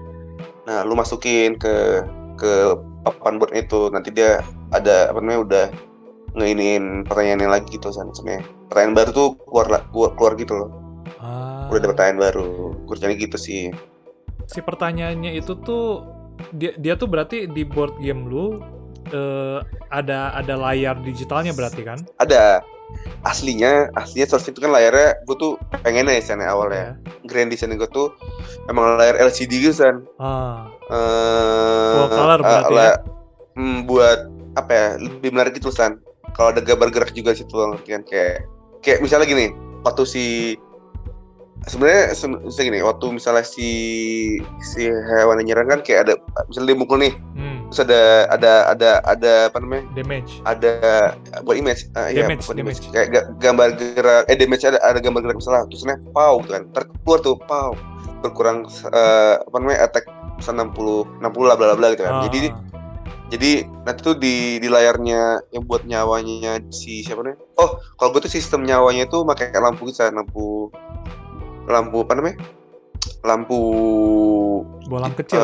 Nah, lu masukin ke papan board itu, nanti dia ada apa namanya udah ngeinin pertanyaannya lagi gitu San. Pertanyaan baru tuh keluar gitu loh. Udah ada pertanyaan baru. Kurangnya gitu sih. Si pertanyaannya itu tuh dia tuh berarti di board game lu ada layar digitalnya berarti kan? Ada. Aslinya source itu kan layarnya gue tuh pengennya ya San awalnya. Grand design gue tuh emang layar LCD gitu San. Full color berarti ya? Buat apa ya, lebih menarik gitu San. Kalau ada gambar gerak juga situ kan, kayak kayak misalnya gini, waktu sebenarnya gini, waktu misalnya si hewan yang nyerang kan kayak ada misalnya dia mukul nih, terus ada apa namanya, damage, ada buat image, damage. Kayak gambar gerak, damage, ada gambar gerak misalnya, terusnya pow gitu kan, terkeluar tuh pow, berkurang apa namanya, attack bisa 60 lah bla bla gitu kan. Jadi nanti tuh di layarnya yang buat nyawanya si siapa nih? Oh, kalau gue tuh sistem nyawanya tuh pakai lampu gitu, lampu apa namanya? Lampu bolam kecil.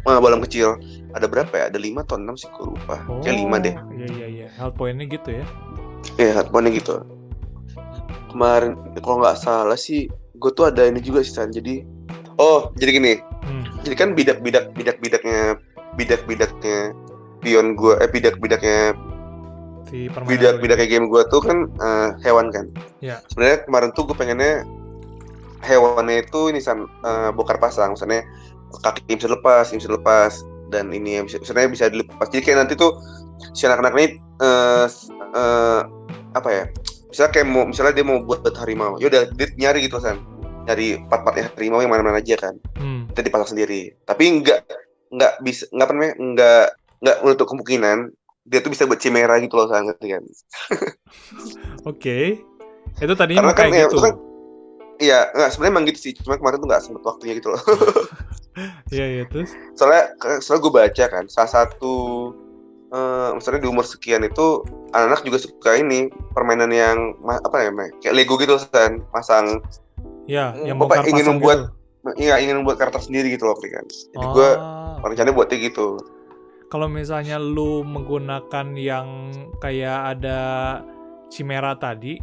Bolam kecil. Ada berapa ya? Ada 5 atau 6 sih, gue lupa. Kayak 5 deh. Iya. Health point-nya gitu ya? Iya, health point-nya gitu. Kemarin kalau nggak salah sih, gue tuh ada ini juga sih, San. Jadi gini. Jadi kan bidaknya pion gue, bidaknya game gue tuh kan hewan kan. Yeah. Sebenarnya kemarin tuh gue pengennya hewannya itu ini bongkar pasang, misalnya kaki bisa lepas dan ini misalnya bisa dilepas. Jadi kayak nanti tuh si anak-anak ini apa ya? Misalnya dia mau buat harimau, yaudah dia nyari gitu nyari part-partnya harimau yang mana-mana aja kan. Kita dipasang sendiri. Tapi nggak bisa, nggak menutup kemungkinan dia tuh bisa buat chimera gitu loh, ngerti kan? Oke. Itu tadinya mau kayak gitu. Iya, sebenarnya emang gitu sih. Cuma kemarin tuh nggak sempet waktunya gitu loh. Iya terus. Soalnya gue baca kan, salah satu misalnya di umur sekian itu anak-anak juga suka ini permainan yang apa ya, kayak Lego gitu masang. Ya, yang Bapak ingin membuat gitu. Iya, ingin membuat karakter sendiri gitu loh, kan. Jadi gue rencananya buatnya gitu. Kalau misalnya lu menggunakan yang kayak ada chimera tadi,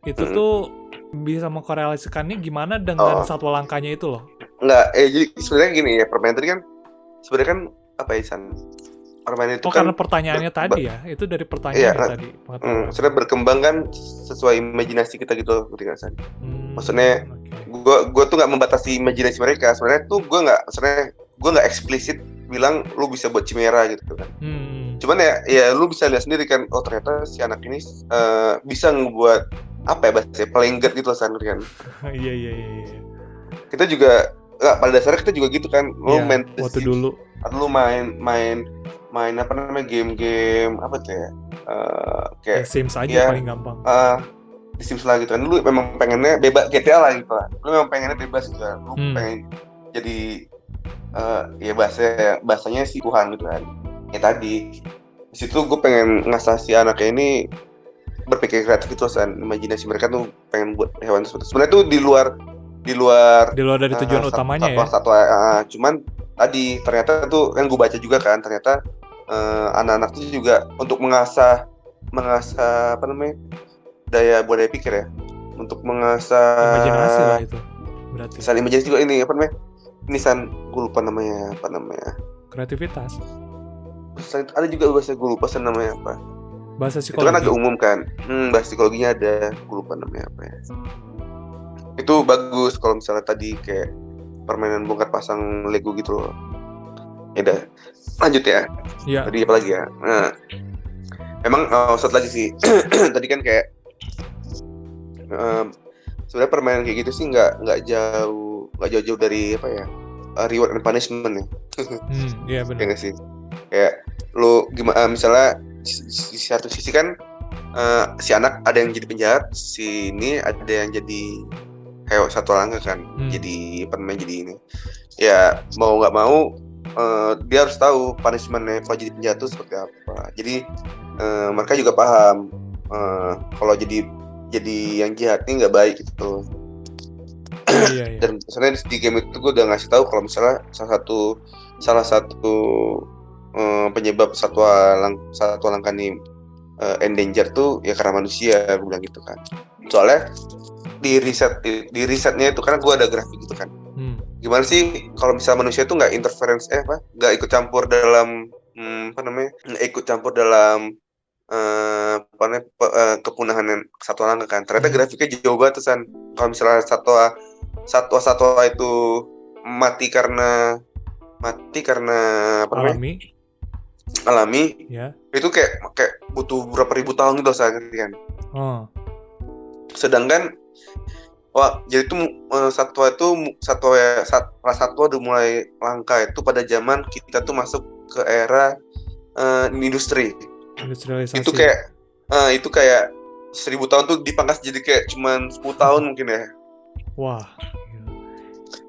itu tuh bisa mengkorelasikannya gimana dengan satwa langkanya itu loh? Enggak, jadi sebenarnya gini ya, permainan tadi kan sebenarnya kan apa ya, permainan itu kan karena pertanyaannya tadi ya, itu dari pertanyaannya tadi. Sebenarnya berkembang kan sesuai imajinasi kita gitu, ngerti nggak, San? Maksudnya gue tuh nggak membatasi imajinasi mereka. Sebenarnya tuh gue nggak eksplisit bilang lu bisa buat chimera gitu kan. Cuman ya lu bisa lihat sendiri kan, oh ternyata si anak ini bisa ngebuat apa ya, bahasa pelengget gitu loh, San, kan? Iya. Kita juga pada dasarnya kita juga gitu kan. Lu main waktu dulu. Atau lu main apa namanya, game apa tuh ya, kayak Sims aja paling gampang. Di Sims lah gitu kan, lu memang pengennya bebas, GTA lah gitu kan, lu memang pengennya bebas gitu kan, lu pengen jadi ya bahasanya si Tuhan gitu kan. Ya tadi di situ gue pengen ngasah si anaknya ini berpikir kreatif gitu, imajinasi mereka tuh pengen buat hewan seperti sebenarnya tuh di luar dari tujuan utamanya satwa, cuman tadi ternyata tuh kan gue baca juga kan, ternyata anak-anak itu juga untuk mengasah apa namanya, daya pikir ya, untuk mengasah imajinasi lah itu berarti. Imajinasi juga ini apa namanya, ini gue lupa namanya apa namanya, kreativitas. Ada juga bahasa, gue lupa namanya apa, bahasa psikologi. Itu kan agak umum kan, bahasa psikologinya ada, gue lupa namanya apa ya. Itu bagus kalau misalnya tadi kayak permainan bongkar pasang Lego gitu loh. Ya udah, lanjut ya. Iya. Tadi apa lagi ya? Nah, memang satu lagi sih. Tadi kan kayak sebenarnya permainan kayak gitu sih nggak jauh dari apa ya, reward and punishment ya. Iya benar. Ya nggak sih? Kayak lu gimana, misalnya di satu sisi kan si anak ada yang jadi penjahat, si ini ada yang jadi kayak satwa langka kan, jadi permain jadi ini. Ya mau nggak mau dia harus tahu punishmentnya kalau jadi penjahat itu seperti apa. Jadi mereka juga paham kalau jadi yang jahat ini nggak baik gitu. Iya. Dan misalnya di game itu gue udah ngasih tahu kalau misalnya salah satu penyebab satwa langka nih endanger tuh ya karena manusia, gue bilang gitu kan. Soalnya di risetnya itu karena gue ada grafik gitu kan. Gimana sih kalau misalnya manusia itu nggak interference nggak ikut campur dalam nggak ikut campur dalam kepunahan satwa langka kan. Ternyata grafiknya jauh banget San. Kalau misalnya satwa itu mati karena apa namanya? Alami. Ya. Itu kayak butuh berapa ribu tahun gitu San, kan. Sedangkan jadi itu satwa udah mulai langka itu pada zaman kita tuh masuk ke era industri. Industrialisasi. Itu kayak 1000 tahun tuh dipangkas jadi kayak cuman 10 tahun mungkin ya. Wah.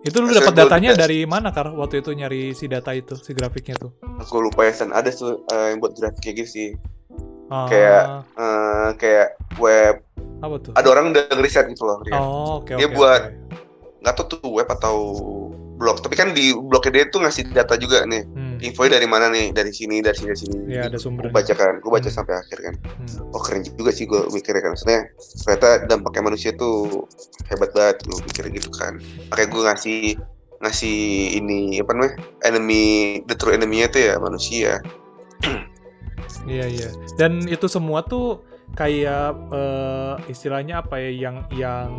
Itu lu dapat datanya dari mana, Kar? Waktu itu nyari si data itu, si grafiknya tuh. Aku lupa ya, San. Ada tuh yang buat grafik kayak gitu sih. Kayak web. Apa tuh? Ada orang udah ngeriset gitu loh. Oke. Dia buat nggak tahu tuh web atau blog. Tapi kan di blognya dia tuh ngasih data juga nih. Infonya dari mana nih? Dari sini. Iya, ada sumbernya. Gue baca sampai akhir kan. Oh keren juga sih gue mikirnya kan. Maksudnya ternyata dampaknya manusia tuh hebat banget. Gue mikirnya gitu kan. Makanya gue ngasih ini apa namanya? The true enemy-nya tuh ya manusia. Iya. Dan itu semua tuh kayak istilahnya apa ya, yang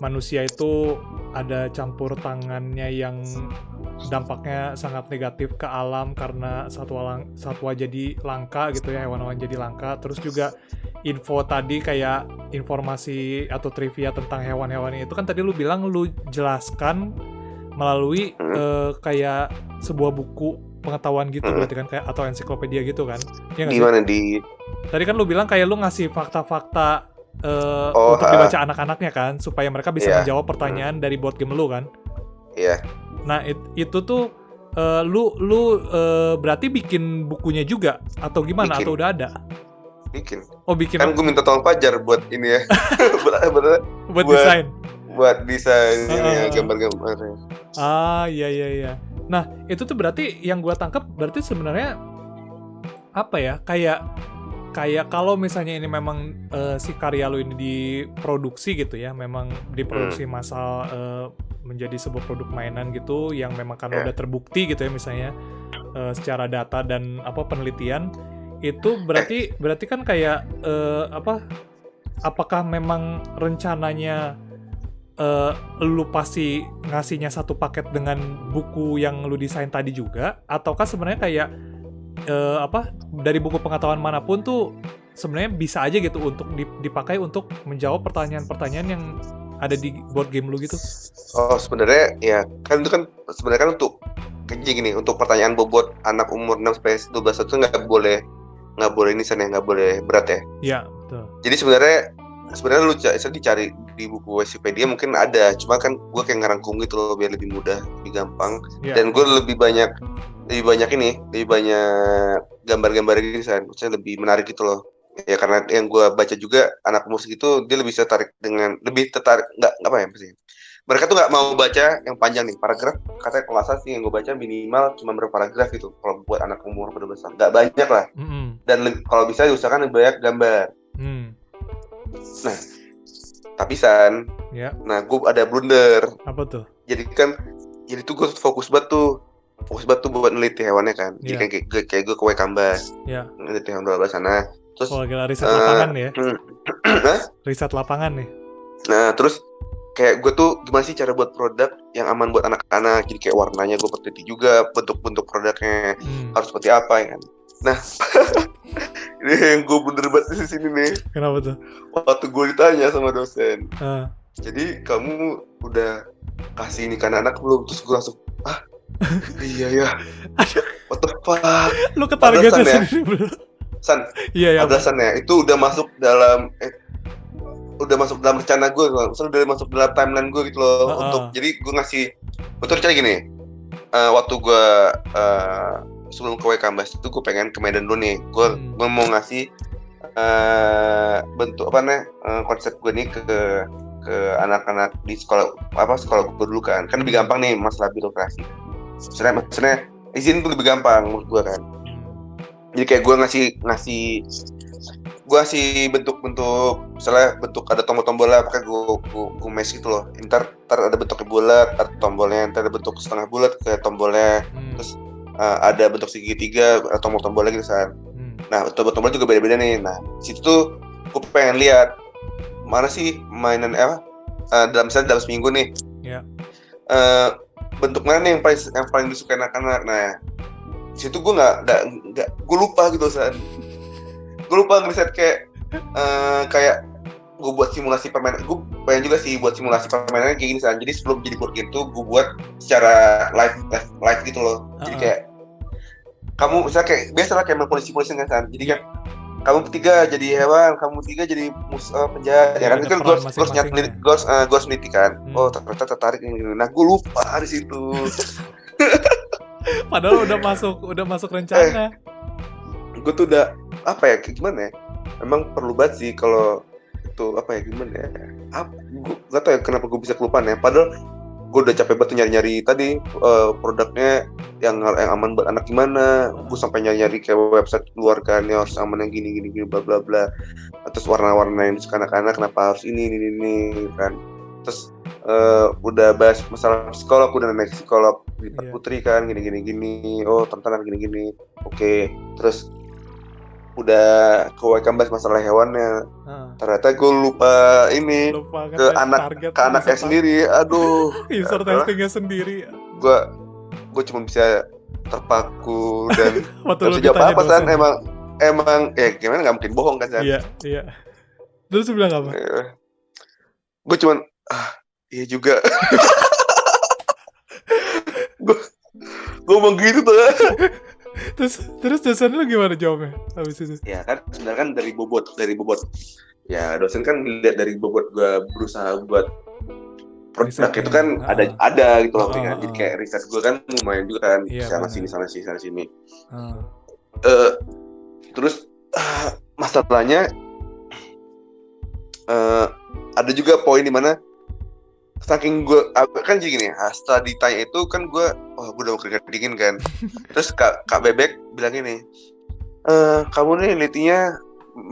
manusia itu ada campur tangannya yang dampaknya sangat negatif ke alam karena satwa jadi langka gitu ya, hewan-hewan jadi langka. Terus juga info tadi kayak informasi atau trivia tentang hewan-hewan itu kan tadi lu bilang lu jelaskan melalui kayak sebuah buku pengetahuan gitu berarti kan, kayak atau ensiklopedia gitu kan? Ya di mana Tadi kan lu bilang kayak lu ngasih fakta-fakta untuk dibaca anak-anaknya kan, supaya mereka bisa menjawab pertanyaan dari board game lu kan? Iya. Nah itu tuh lu berarti bikin bukunya juga atau gimana? Atau udah ada? Bikin. Oh bikin. Kan gue minta tolong Fajar buat ini ya. buat desain. Buat desain gambar-gambarnya. Iya. Nah itu tuh berarti yang gue tangkap berarti sebenarnya apa ya, kayak kalau misalnya ini memang si karya lu ini diproduksi gitu ya, memang diproduksi massal menjadi sebuah produk mainan gitu yang memang karena udah terbukti gitu ya misalnya secara data dan penelitian itu berarti kan kayak apakah memang rencananya lu pasti ngasihnya satu paket dengan buku yang lu desain tadi juga, ataukah sebenarnya kayak dari buku pengetahuan manapun tuh sebenarnya bisa aja gitu untuk dipakai untuk menjawab pertanyaan-pertanyaan yang ada di board game lu gitu? Oh sebenarnya ya kan itu kan sebenarnya kan untuk kayak gini, untuk pertanyaan bobot anak umur 6 sampai 12 tahun itu nggak boleh ini sana, nggak boleh berat ya. Iya betul. Jadi sebenarnya lu dicari di buku Wikipedia mungkin ada, cuma kan gue kayak ngerangkum gitu loh biar lebih mudah, lebih gampang. Dan gue lebih banyak gambar-gambar gitu kan, maksudnya lebih menarik gitu loh. Ya karena yang gue baca juga anak musik itu dia lebih tertarik nggak apa ya sih. Mereka tuh nggak mau baca yang panjang nih, paragraf katanya kalau nggak salah sih yang gue baca minimal cuma berapa paragraf gitu kalau buat anak umur berbesar, nggak banyak lah. Dan kalau bisa diusahakan lebih banyak gambar. Nah, tapi San, nah gue ada blunder. Apa tuh? Jadi tuh gue fokus banget tuh buat neliti hewannya kan. Jadi kayak gue ke Waikambas, neliti hewan berbahasa sana. Terus gila, riset lapangan ya? Riset lapangan nih. Nah, terus kayak gue tuh gimana sih cara buat produk yang aman buat anak-anak. Jadi kayak warnanya gue teliti juga, bentuk-bentuk produknya harus seperti apa ya kan. Nah, ini yang gue bener banget di sini nih. Kenapa tuh? Waktu gue ditanya sama dosen, jadi kamu udah kasih ini ke anak belum? Terus gue langsung, iya ya, what the fuck? Lu ketargetnya sendiri belum? San, iya. San ya, itu udah masuk dalam rencana gue, udah masuk dalam timeline gue gitu loh. Untuk jadi gue ngasih, betul cara gini, waktu gue sebelum ke Waikambas itu gue pengen ke Medan dulu nih. Gue mau ngasih bentuk konsep gue nih ke anak-anak di sekolah gue dulu kan lebih gampang nih masalah birokrasi. Maksudnya izin tuh lebih gampang menurut gue kan. Jadi kayak gue ngasih bentuk-bentuk, misalnya bentuk ada tombol-tombolnya, pakai gue mesh gitu loh. Ntar ada bentuknya bulat, ada tombolnya, ntar ada bentuk setengah bulat kayak tombolnya, terus ada bentuk segitiga, tombol-tombolnya gitu kan. Nah tombol-tombol juga beda-beda nih. Nah situ tuh gue pengen lihat mana sih mainan dalam seminggu nih. Bentuk mana nih yang paling disukai anak-anak. Nah situ gue gue lupa gitu San. Gue lupa ngeriset kayak gue buat simulasi permainan. Gue pengen juga sih buat simulasi permainan kayak gini San. Jadi sebelum jadi board game tuh gue buat secara live gitu loh. Jadi kayak kamu misalnya kayak biasa lah kayak main polisi kan San. Jadi kan kamu bertiga jadi hewan, kamu bertiga jadi penjahat. Ya kan itu kan gue harus meneliti kan. Oh ternyata tertarik ini. Nah gue lupa di situ. Padahal udah masuk rencana. Gue tuh udah apa ya kayak gimana ya? Emang perlu banget sih kalau itu apa ya gimana ya? Gue gak tau ya kenapa gue bisa kelupaan ya. Padahal gue udah capek banget nyari-nyari tadi produknya yang aman buat anak gimana. Gue sampai nyari-nyari kayak website luar kan ya harus aman yang gini bla bla bla. Terus warna-warna yang disuka anak-anak kenapa harus ini kan. Terus udah bahas masalah psikolog, udah naik psikolog di Putri kan gini. Oh tantangan gini. Oke. Terus udah bahas masalah hewannya. Ternyata gue lupa ini ke anaknya sendiri. Aduh. User testingnya sendiri. Gue cuma bisa terpaku dan terus jawab apa San. Emang ya gimana nggak mungkin bohong kan San. Iya. Terus lu bilang apa? Gue cuman iya juga. Gue ngomong gitu tuh. Terus dosen lu gimana jawabnya habis itu? Ya kan sebenarnya kan dari bobot. Ya dosen kan lihat dari bobot gue berusaha buat produk itu kan ada gitu loh kan. Jadi kayak riset gue kan lumayan juga kan sana sini. Terus masalahnya ada juga poin di mana saking gue kan jadi gini setelah ditanya itu kan gue udah mau keringat dingin kan. Terus kak Bebek bilang gini, kamu nih nelitinya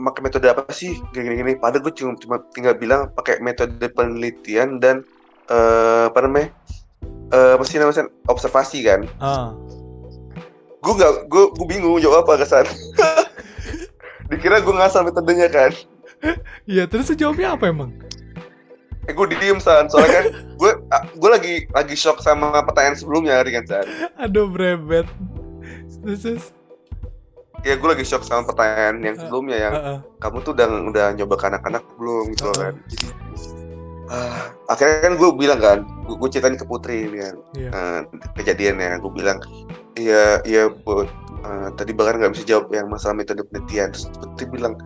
pakai metode apa sih gini. Padahal gue cuma tinggal bilang pakai metode penelitian dan observasi kan. Gue bingung jawab apa kesan. Dikira gue ngasal metodenya kan. Iya terus jawabnya apa emang? Gue diem San, soalnya kan gue lagi shock sama pertanyaan sebelumnya kan San. Aduh brebet. Terus ya gue lagi shock sama pertanyaan yang sebelumnya yang kamu tuh udah nyoba ke anak-anak belum gitu kan. Jadi akhirnya kan gue bilang kan, gue ceritain ke Putri kan kejadiannya. Gue bilang iya Bu, tadi Bakar nggak bisa jawab yang masalah metode penelitian. Terus Putri bilang,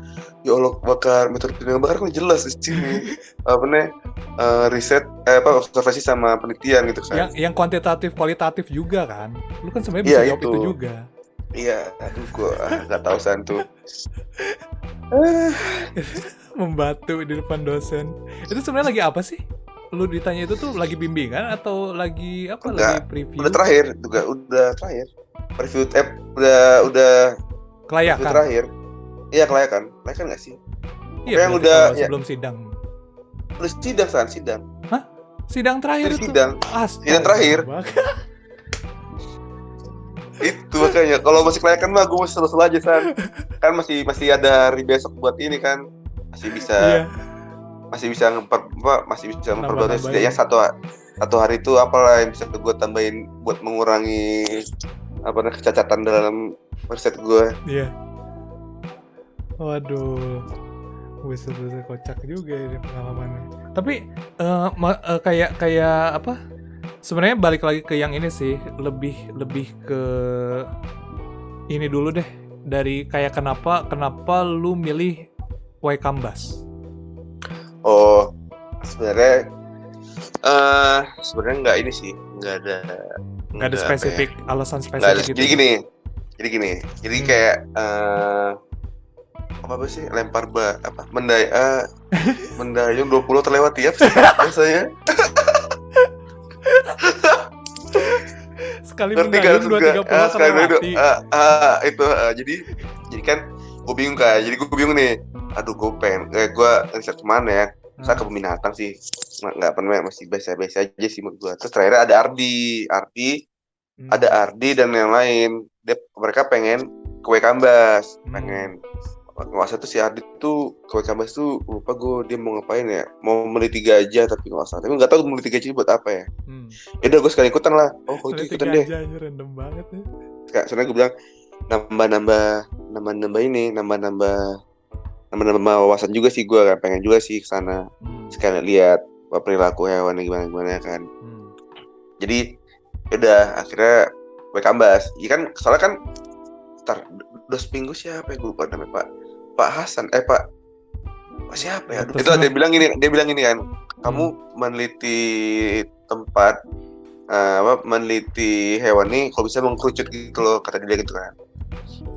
ya Allah Bakar, metode penelitian Bakar kan jelas di sini riset observasi sama penelitian gitu kan. Yang kuantitatif kualitatif juga kan. Lu kan sebenarnya bisa jawab itu juga. Iya, aduh gue nggak tahu San tuh. Membatu di depan dosen. Itu sebenarnya lagi apa sih? Lu ditanya itu tuh lagi bimbingan atau lagi apa? Lagi preview? Udah terakhir. Preview udah kelayakan. Terakhir. Iya kelayakan nggak sih? Iya. Yang udah sebelum sidang. Udah sidang. Hah? Sidang terakhir itu? Sidang terakhir. Itu makanya kalau masih kelayakan mah gue masih selalu aja San. Kan masih ada hari besok buat ini kan. Masih bisa memperbaiki setidaknya satu hari itu apalah yang bisa gue tambahin buat mengurangi kecacatan dalam riset gue. Iya. Waduh. Bisa kocak juga ini pengalamannya. Tapi kayak apa? Sebenarnya balik lagi ke yang ini sih, lebih ke ini dulu deh. Dari kayak kenapa lu milih Waikambas? Oh, sebenarnya nggak ini sih, nggak ada spesifik alasan spesifik gitu. Jadi gini, jadi kayak apa sih lempar mendayung 20 terlewati ya biasanya. Sekali mendayung 2-30 terlewati. Jadi kan gue bingung kan. Jadi gue bingung nih. Aduh gue pengen gue riset kemana ya. Saya kebun binatang sih. Nggak pernah masih biasa aja sih menurut gue. Terus terakhir ada Ardi. Ada Ardi dan yang lain. Mereka pengen ke Waikambas. Pengen nggak usah tuh si Ardi tuh ke Waikambas tuh lupa gue dia mau ngapain ya, mau meneliti gajah tapi nggak usah, tapi nggak tahu meneliti gajah buat apa ya. Udah gue sekali ikutan lah. Itu ikutan deh. Random banget ya. Soalnya gue bilang nambah nambah wawasan juga sih gue kan, pengen juga sih kesana sekalian lihat perilaku hewan gimana kan. Jadi udah akhirnya gue kambas. Iya kan, soalnya kan udah seminggu siapa ya, gue lupa namanya, Pak Hasan, Pak siapa ya? Itu dia bilang ini kan, kamu meneliti tempat meneliti hewan nih kalau bisa mengkerucut gitu loh, kata dia gitu kan.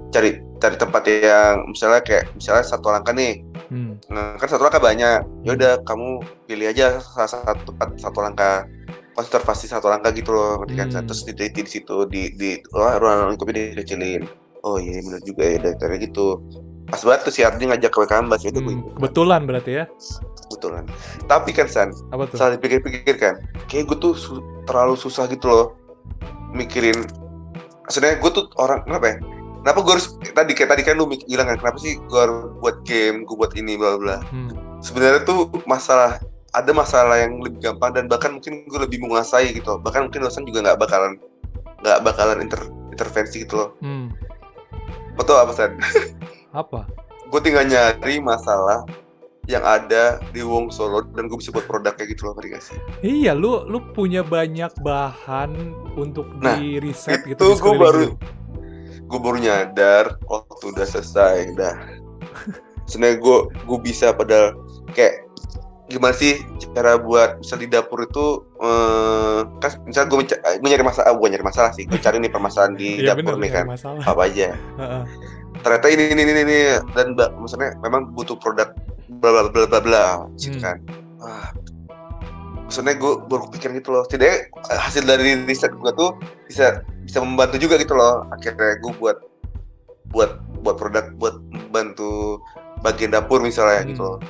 Cari tempat yang misalnya satu langkah nih. Kan satu langkah banyak. Ya udah kamu pilih aja salah satu tempat satu langkah, konservasi satu langkah gitu loh, ngerti kan? Terus diteliti di situ di ruangan lingkupnya dikecilin. Oh iya benar juga ya, dari gitu. Pas banget tuh si Ardi ngajak ke Kambas itu kebetulan berarti ya. Kebetulan. Tapi kan San, salah dipikir-pikir kan, kayak gue tuh terlalu susah gitu loh mikirin. Maksudnya gue tuh orang kenapa gue harus tadi kan lu bilang kan, kenapa sih gue harus buat game, gue buat ini bla bla. Sebenarnya tuh ada masalah yang lebih gampang dan bahkan mungkin gue lebih menguasai gitu. Bahkan mungkin dosen juga nggak bakalan intervensi gitu loh. Betul apa San? Apa? Gue tinggal nyari masalah yang ada di Wong Solo dan gue bisa buat produknya gitu loh, ngerti gak sih? Iya, lu punya banyak bahan untuk di riset gitu. Itu gue baru nyadar waktu udah selesai dah. Sebenarnya gue bisa, padahal kayak gimana sih cara buat misal di dapur itu kan misal gue nyari masalah, bukan nyari masalah sih, gue cari nih permasalahan di dapur nih kan, apa aja. Ternyata ini dan maksudnya memang butuh produk bla bla bla bla gitu kan. Maksudnya gue baru pikir gitu loh, setidaknya hasil dari riset gue tuh bisa membantu juga gitu loh. Akhirnya gue buat produk buat membantu bagian dapur misalnya gitu loh.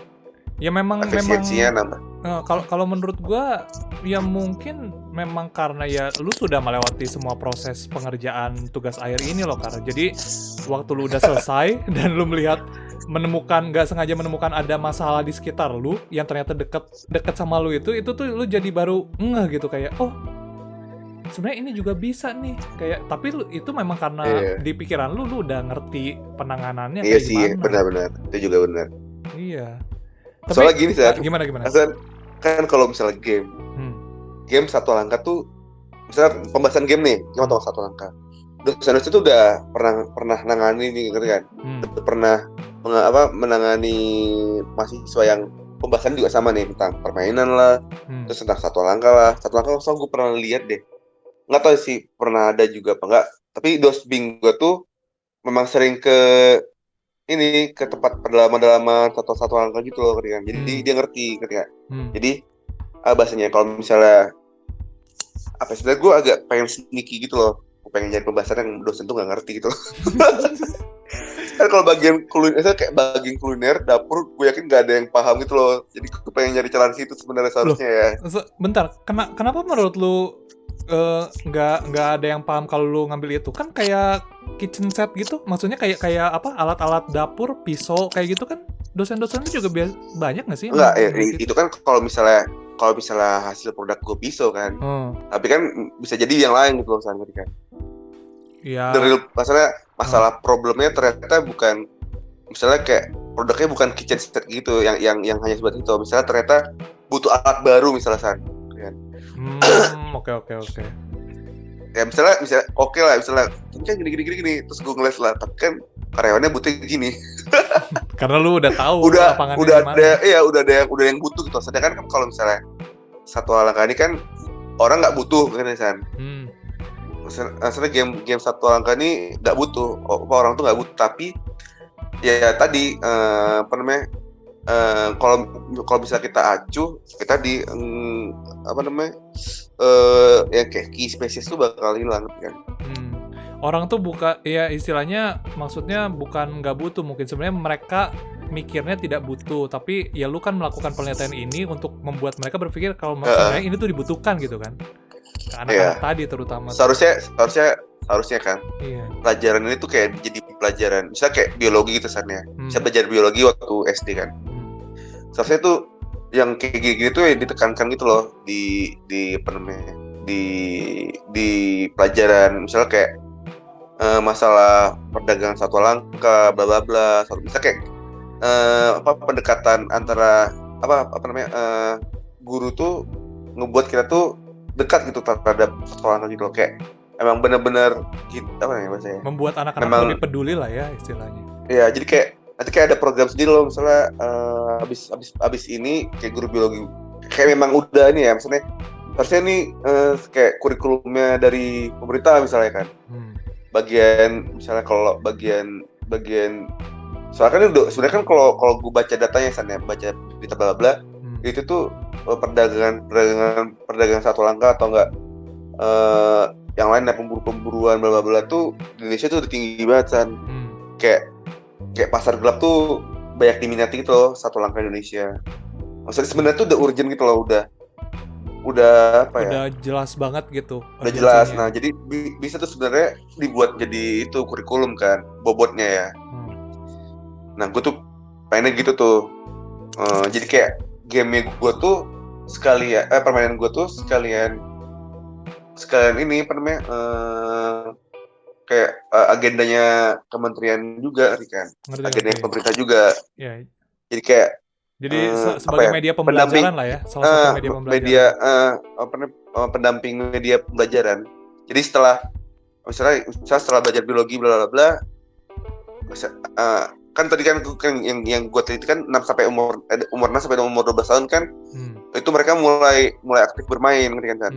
Ya memang nambah. Kalau menurut gue ya mungkin memang karena ya lu sudah melewati semua proses pengerjaan tugas air ini loh, karena jadi waktu lu udah selesai dan lu nggak sengaja menemukan ada masalah di sekitar lu yang ternyata deket sama lu itu tuh lu jadi baru ngeh gitu, kayak oh sebenarnya ini juga bisa nih, kayak tapi itu memang karena di pikiran lu udah ngerti penanganannya kayak sih, gimana. Benar itu juga benar. Iya. Soalnya gini sih, gimana? Kan kalau misalnya game satu langkah tuh, misalnya pembahasan game nih, cuma tahu satu langkah. Dosen itu udah pernah nangani nih, ngerti kan? Pernah menangani mahasiswa yang pembahasan juga sama nih tentang permainan lah, terus tentang satu langkah lah. Satu langkah gue pernah lihat deh, nggak tahu sih pernah ada juga apa enggak. Tapi dosbing gue tuh memang sering ke tempat pedalaman satu langkah gitu loh, ngerti kan? Jadi dia ngerti kan? Jadi bahasanya kalau misalnya sebenarnya gue agak pengen sneaky gitu loh, gue pengen jadi pembahasan yang dosen tuh nggak ngerti gitu loh. Kan kalau bagian kuliner dapur, gue yakin nggak ada yang paham gitu loh. Jadi gue pengen nyari celah situ sebenarnya seharusnya ya. Bentar, kenapa menurut lu nggak ada yang paham kalau lu ngambil itu? Kan kayak kitchen set gitu, maksudnya kayak apa, alat-alat dapur, pisau kayak gitu kan, dosen-dosennya juga banyak nggak sih? Enggak, itu kan kalau misalnya hasil produk gue pisau kan, tapi kan bisa jadi yang lain gitu loh, kan? Iya. Masalah problemnya ternyata bukan, misalnya kayak produknya bukan kitchen set gitu, yang hanya sebatas itu. Misalnya ternyata butuh alat baru misalnya kan. Oke. Ya misalnya oke lah, misalnya kan gini, terus gue ngeles lah, tapi kan karyawannya butuh gini. Karena lu udah tahu lapangannya udah ada yang butuh gitu. Sedangkan kan kalau misalnya satu langkah ini kan orang nggak butuh kan, San. Maksudnya game satu langkah ini nggak butuh, orang tuh nggak butuh, tapi ya tadi kalau bisa kita acuh, kita di ya kayak key species tuh bakal hilang kan. Orang tuh istilahnya maksudnya bukan nggak butuh, mungkin sebenarnya mereka mikirnya tidak butuh, tapi ya lu kan melakukan penelitian ini untuk membuat mereka berpikir kalau sebenarnya ini tuh dibutuhkan gitu kan. Anak-anak tadi terutama. Seharusnya kan. Iya. Pelajaran ini tuh kayak jadi pelajaran, misalnya kayak biologi gitu sannya. Saya belajar biologi waktu SD kan. Seharusnya tuh yang kayak gini tuh ya ditekankan gitu loh di pelajaran, misalnya kayak masalah perdagangan satu langkah bla bla bla. Misalnya kayak pendekatan antara apa namanya guru tuh ngebuat kita tuh dekat gitu terhadap sekolah gitu loh, kayak emang benar-benar gitu, apa namanya bahasanya, membuat anak-anak memang lebih peduli lah ya istilahnya. ya. Jadi kayak nanti kayak ada program sendiri loh, misalnya abis ini kayak guru biologi kayak memang udah ini ya, maksudnya harusnya nih kayak kurikulumnya dari pemerintah misalnya kan. Bagian misalnya kalau bagian soalnya kan udah sebenarnya kan kalau gue baca datanya sana, baca berita bla bla itu tuh perdagangan satu langkah atau enggak yang lain ya, pemburuan bla bla bla tuh di Indonesia tuh udah tinggi banget San. Kayak pasar gelap tuh banyak diminati gitu loh, satu langkah Indonesia. Maksudnya sebenarnya tuh udah urgent gitu loh, udah apa ya? Udah jelas banget gitu. Udah jelas. Nah, jadi bisa tuh sebenarnya dibuat jadi itu kurikulum kan, bobotnya ya. Nah, gue tuh pengennya gitu tuh. Jadi kayak game gue tuh sekalian, permainan gue tuh sekalian ini apa namanya? Kayak agendanya kementerian juga kan. Agendanya pemerintah juga. Yeah. Jadi kayak sebagai media pembelajaran lah ya, salah satu media pembelajaran. Pendamping media pembelajaran. Jadi misalnya setelah belajar biologi bla bla bla, kan tadi kan yang gue teliti kan 6 sampai umur 6 sampai umur 12 tahun kan, itu mereka mulai aktif bermain kan.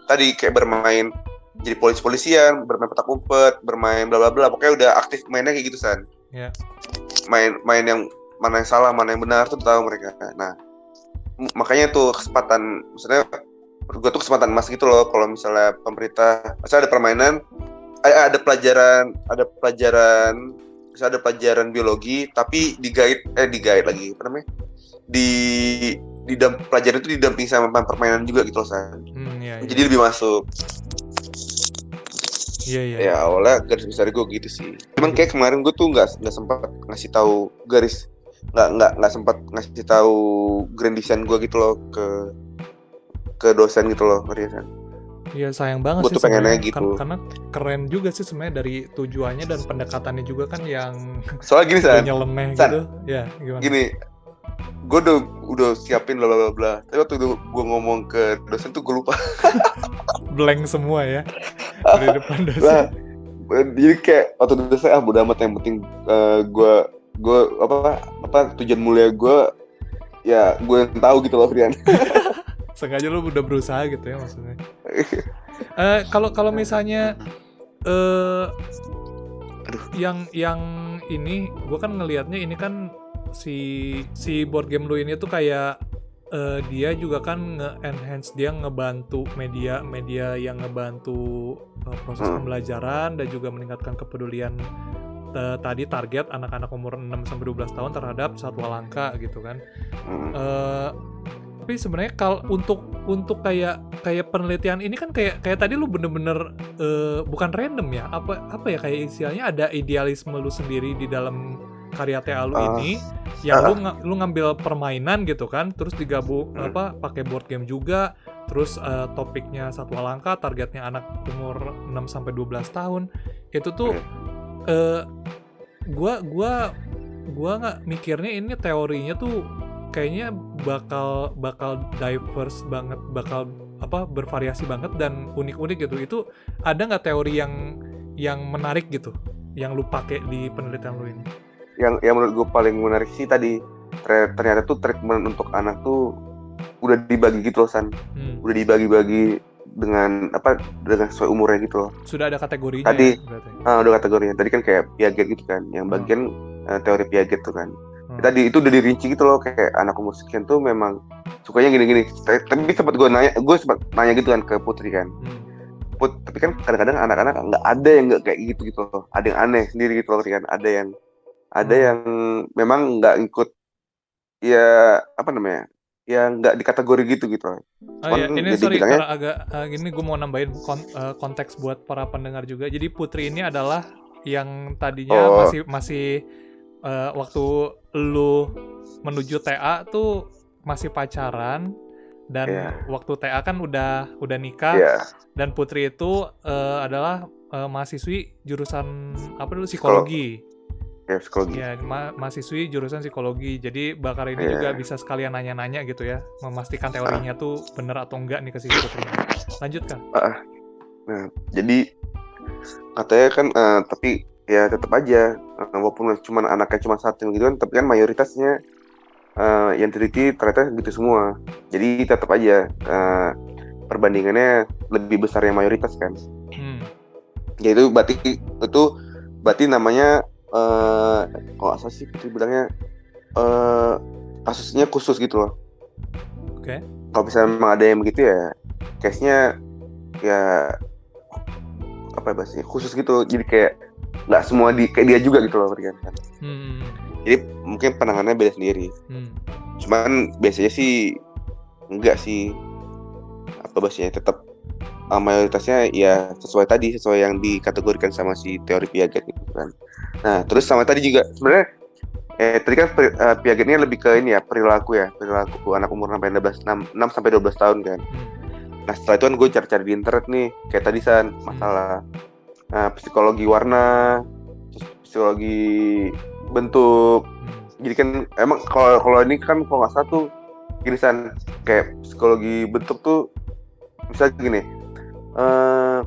Tadi kayak bermain jadi polisian, bermain petak umpet, bermain bla bla bla, pokoknya udah aktif mainnya kayak gitu San. Yeah. Main yang mana yang salah, mana yang benar tuh tahu mereka. Nah, makanya tuh kesempatan, maksudnya gue tuh kesempatan emas gitu loh kalau misalnya pemerintah, misalnya ada permainan, ada pelajaran, misalnya ada pelajaran biologi tapi digait lagi, apa namanya? Pelajaran itu didampingi sama permainan juga gitu loh San. Jadi lebih masuk. Iya. Ya awalnya garis besar gue gitu sih. Cuman kayak kemarin gue tuh nggak sempat ngasih tahu nggak sempat ngasih tahu grand design gue gitu loh ke dosen gitu loh, Rian. Iya sayang banget gue sih tuh pengennya gitu. Karena keren juga sih sebenarnya dari tujuannya dan pendekatannya juga kan yang soalnya gini San, nyeleneh gitu. Ya gimana? Gini, gue udah siapin bla bla bla. Tapi waktu gue ngomong ke dosen tuh gue lupa. Blank semua ya di depan dosen. Nah, jadi kayak waktu dosen bodo amat, yang penting gue apa tujuan mulia gue ya gue yang tahu gitu loh Rian. Sengaja lu udah berusaha gitu ya maksudnya. Kalau misalnya yang ini gue kan ngelihatnya ini kan si board game lu ini tuh kayak dia juga kan nge-enhance, dia ngebantu media yang ngebantu proses pembelajaran dan juga meningkatkan kepedulian tadi target anak-anak umur 6-12 tahun terhadap satwa langka gitu kan. Tapi sebenarnya kalau untuk kayak penelitian ini kan kayak tadi lu bener-bener bukan random ya, apa ya, kayak istilahnya ada idealisme lu sendiri di dalam karya TA lu ini yang lu ngambil permainan gitu kan, terus digabung pakai board game juga, terus topiknya satwa langka, targetnya anak umur 6-12 tahun. Itu tuh gua nggak mikirnya ini teorinya tuh kayaknya bakal diverse banget, bakal bervariasi banget dan unik-unik gitu. Itu ada nggak teori yang menarik gitu yang lu pakai di penelitian lu ini? Yang menurut gue paling menarik sih tadi, ternyata tuh treatment untuk anak tuh udah dibagi gitu loh San. Udah dibagi-bagi dengan sesuai umurnya gitu loh. Sudah ada kategorinya tadi ya, udah kategorinya. Tadi kan kayak Piaget gitu kan, yang bagian teori Piaget tuh kan. Tadi itu udah dirinci gitu loh, kayak anak umur sekian tuh memang sukanya gini-gini. Tapi sempat gue nanya gitu kan ke Putri kan. Tapi kan kadang-kadang anak-anak nggak ada yang nggak kayak gitu loh. Ada yang aneh sendiri gitu loh kan. Ada yang memang nggak ikut, ya apa namanya, ya nggak di kategori gitu loh. Ini sorry karena agak gini gue mau nambahin konteks buat para pendengar juga. Jadi Putri ini adalah yang tadinya masih waktu lu menuju TA tuh masih pacaran, dan waktu TA kan udah nikah, dan Putri itu adalah mahasiswi jurusan apa dulu, psikologi. Ya, psikologi. Ya, mahasiswi jurusan psikologi. Jadi Bakar ini juga bisa sekalian nanya-nanya gitu ya, memastikan teorinya tuh bener atau enggak nih ke si Putrinya. Lanjut Kak. Nah, jadi katanya kan tapi ya tetap aja walaupun cuma anaknya cuma satu gitu kan, tapi kan mayoritasnya yang teliti ternyata gitu semua. Jadi tetap aja perbandingannya lebih besar yang mayoritas kan. Ya itu berarti namanya kalau asal sih Putri bilangnya kasusnya khusus gitu loh. Oke. Kalau misalnya memang ada yang begitu ya case-nya ya apa ya bahasanya khusus gitu, jadi kayak nggak semua kayak dia juga gitu loh kan. Jadi mungkin penanganannya beda sendiri. Cuman biasanya sih enggak sih apa bahasanya, tetap mayoritasnya ya sesuai yang dikategorikan sama si teori Piaget gitu kan. Nah terus sama tadi juga sebenarnya tadi kan Piagetnya lebih ke ini ya perilaku anak umur 6 sampai 12 tahun kan. Nah setelah itu kan gue cari-cari di internet nih kayak tadi San masalah psikologi warna, psikologi bentuk. Jadi kan emang kalau ini kan kalau nggak salah tuh gini San, kayak psikologi bentuk tuh misalnya gini,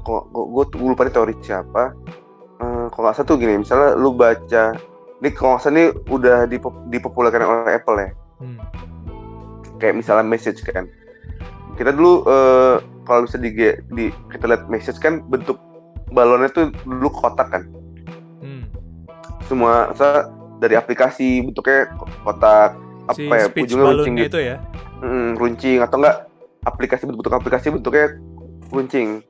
gue lupa nih teori siapa, kalau nggak salah tuh gini, misalnya lu baca ini kalau nggak salah ini udah dipopulerkan oleh Apple ya, kayak misalnya message kan. Kita dulu kalau bisa kita lihat message kan bentuk balonnya tuh dulu kotak kan. Semua dari aplikasi bentuknya kotak si apa ya, ujungnya runcing gitu ya. Runcing atau enggak bentuk aplikasi bentuknya runcing.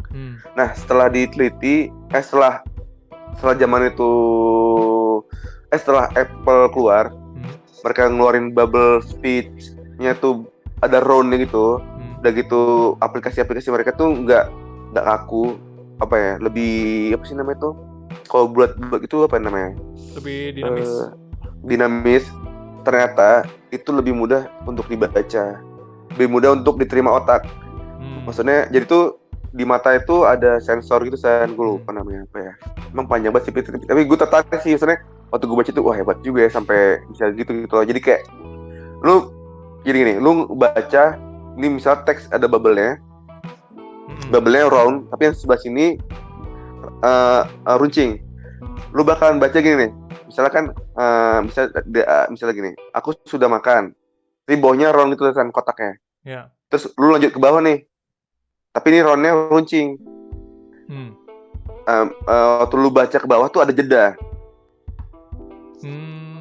Nah, setelah diteliti setelah zaman itu setelah Apple keluar, mereka ngeluarin bubble speech-nya tuh ada round-nya gitu. Udah gitu aplikasi-aplikasi mereka tuh nggak kaku, apa ya, lebih apa sih namanya tuh kalau buat itu apa namanya, lebih dinamis. Ternyata itu lebih mudah untuk dibaca, lebih mudah untuk diterima otak. Maksudnya jadi tuh di mata itu ada sensor gitu, saya gue lupa namanya apa ya, emang panjang banget sih, tapi gue tertarik sih sebenarnya waktu gue baca itu, wah hebat juga ya sampai bisa gitu loh. Jadi kayak lu baca ini misal teks ada bubble-nya, bubble-nya round, tapi yang sebelah sini runcing. Lu bakalan baca gini nih, misalkan misalnya gini, aku sudah makan, tapi bawahnya round gitu kan kotaknya. Terus lu lanjut ke bawah nih, tapi ini round-nya runcing. Waktu lu baca ke bawah tuh ada jeda.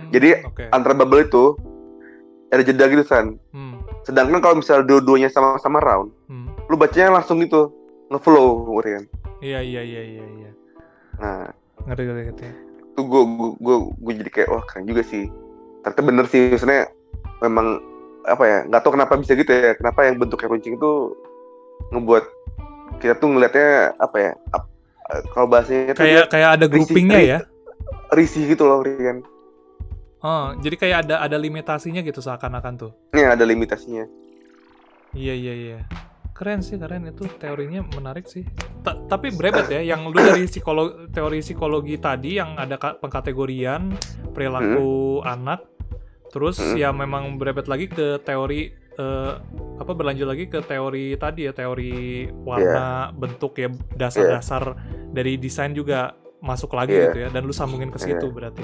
Jadi antara bubble itu ada jeda gitu kan. Sedangkan kalau misalnya dua-duanya sama-sama round, lu bacanya langsung gitu, ngeflow kan. Iya. Nah, ngerti. Tuh gue jadi kayak wah keren juga sih. Ternyata bener sih, maksudnya memang apa ya, nggak tahu kenapa bisa gitu ya, kenapa yang bentuknya runcing itu ngebuat kita tuh ngelihatnya apa ya, kalau bahasanya kayak ada groupingnya ya, risih gitu loh Rian. Oh, jadi kayak ada limitasinya gitu seakan-akan tuh. Iya, ada limitasinya. Iya. Keren itu, teorinya menarik sih. Tapi berebet ya, yang lu dari teori psikologi tadi yang ada pengkategorian perilaku anak, terus ya memang berebet lagi ke teori berlanjut lagi ke teori tadi ya, teori warna, bentuk ya, dasar-dasar dari desain juga masuk lagi gitu ya, dan lu sambungin ke situ berarti.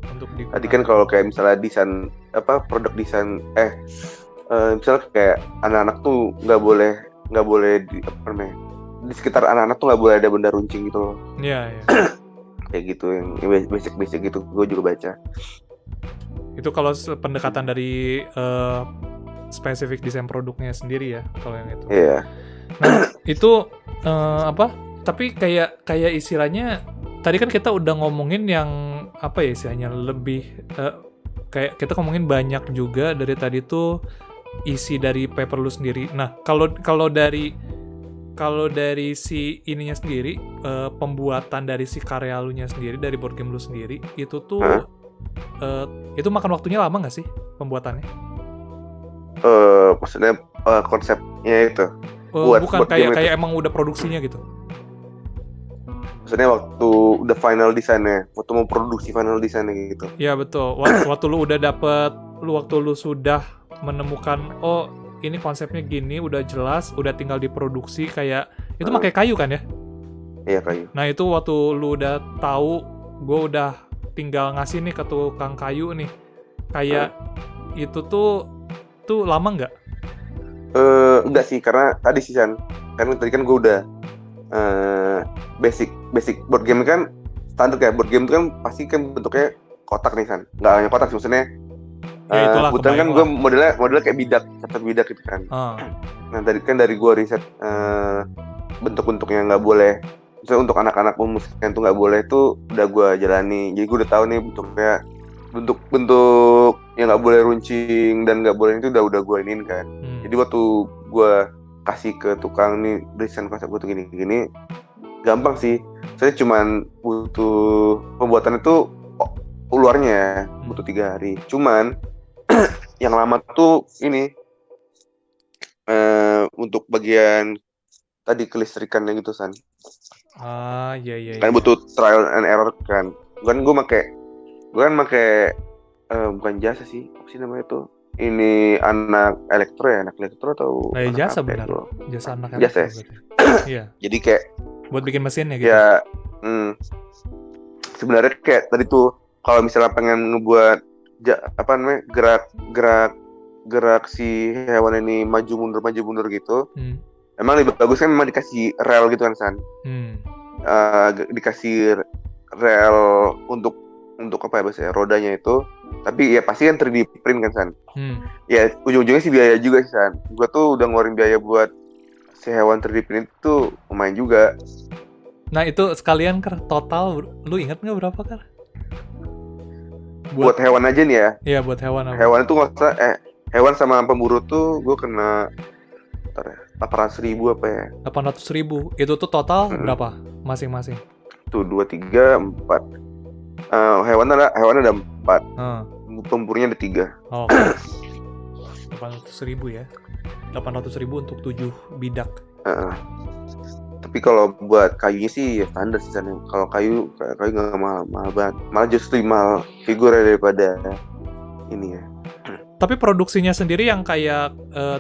Untuk tadi kan kalau kayak misalnya desain produk desain misalnya kayak anak-anak tuh nggak boleh di sekitar anak-anak tuh nggak boleh ada benda runcing gitu loh. Iya. Kayak gitu yang basic gitu gue juga baca. Itu kalau pendekatan dari spesifik desain produknya sendiri ya, kalau yang itu. Iya. Nah, itu tapi kayak istilahnya tadi kan kita udah ngomongin yang apa ya istilahnya, lebih kayak kita ngomongin banyak juga dari tadi tuh isi dari paper lu sendiri. Nah, kalau dari si ininya sendiri, pembuatan dari si karya lu nya sendiri, dari board game lu sendiri, itu tuh itu makan waktunya lama nggak sih pembuatannya? Maksudnya konsepnya itu bukan kayak emang udah produksinya gitu? Maksudnya waktu udah final desainnya, waktu mau produksi final desainnya gitu. Iya betul. Waktu lu sudah menemukan ini konsepnya gini, udah jelas, udah tinggal diproduksi kayak itu pakai kayu kan ya? Iya kayu. Nah itu waktu lu udah tahu, gue udah tinggal ngasih nih ke tukang kayu nih, kayak itu tuh lama nggak? Enggak sih, karena tadi sih San, karena tadi kan gue udah basic board game kan standar kayak board game itu kan pasti kan bentuknya kotak nih San, nggak hanya kotak sih, maksudnya kebetulan kan gue modelnya kayak bidak gitu kan. Nah dari gue riset bentuk-bentuknya nggak boleh, misalnya untuk anak-anak memusikkan tuh nggak boleh, tuh udah gue jalani, jadi gue udah tahu nih bentuk yang nggak boleh runcing dan nggak boleh itu udah gue iniin kan. Jadi waktu gue kasih ke tukang nih desain konsep gue tuh gini gampang sih, saya cuman butuh pembuatan itu luarnya butuh 3 hari, cuman yang lama tuh ini untuk bagian tadi kelistrikannya gitu San. Iya. Kan butuh trial and error kan. Gue kan pakai bukan jasa sih, apa sih namanya tuh? Ini anak elektro atau jasa benar. Jasa anak elektro. Jasa. Iya. Jadi kayak buat bikin mesinnya gitu. Ya, sebenarnya kayak tadi tuh kalau misalnya pengen ngebuat gerak si hewan ini maju mundur gitu. Emang lebih bagus kan memang dikasih rel gitu kan San. Dikasih rel untuk apa ya bahasa rodanya itu, tapi ya pasti kan 3D print kan San. Ya ujung-ujungnya sih biaya juga sih San. Gua tuh udah ngeluarin biaya buat si hewan 3D print itu lumayan juga. Nah itu sekalian total lu ingat nggak berapa kan? Buat hewan aja nih ya? Iya buat hewan. Hewan itu nggak usah hewan sama pemburu tuh gue kena 800.000 apa ya? 800.000 itu tuh total berapa masing-masing? Tuh 2, 3, 4. Hewan ada 4. Pemburunya ada 3. Oh, 800.000 ya. 800.000 untuk 7 bidak. Tapi kalau buat kayunya sih ya standar sih San. Kalau kayu nggak mahal banget. Malah justru mahal figurnya daripada ini ya. Tapi produksinya sendiri yang kayak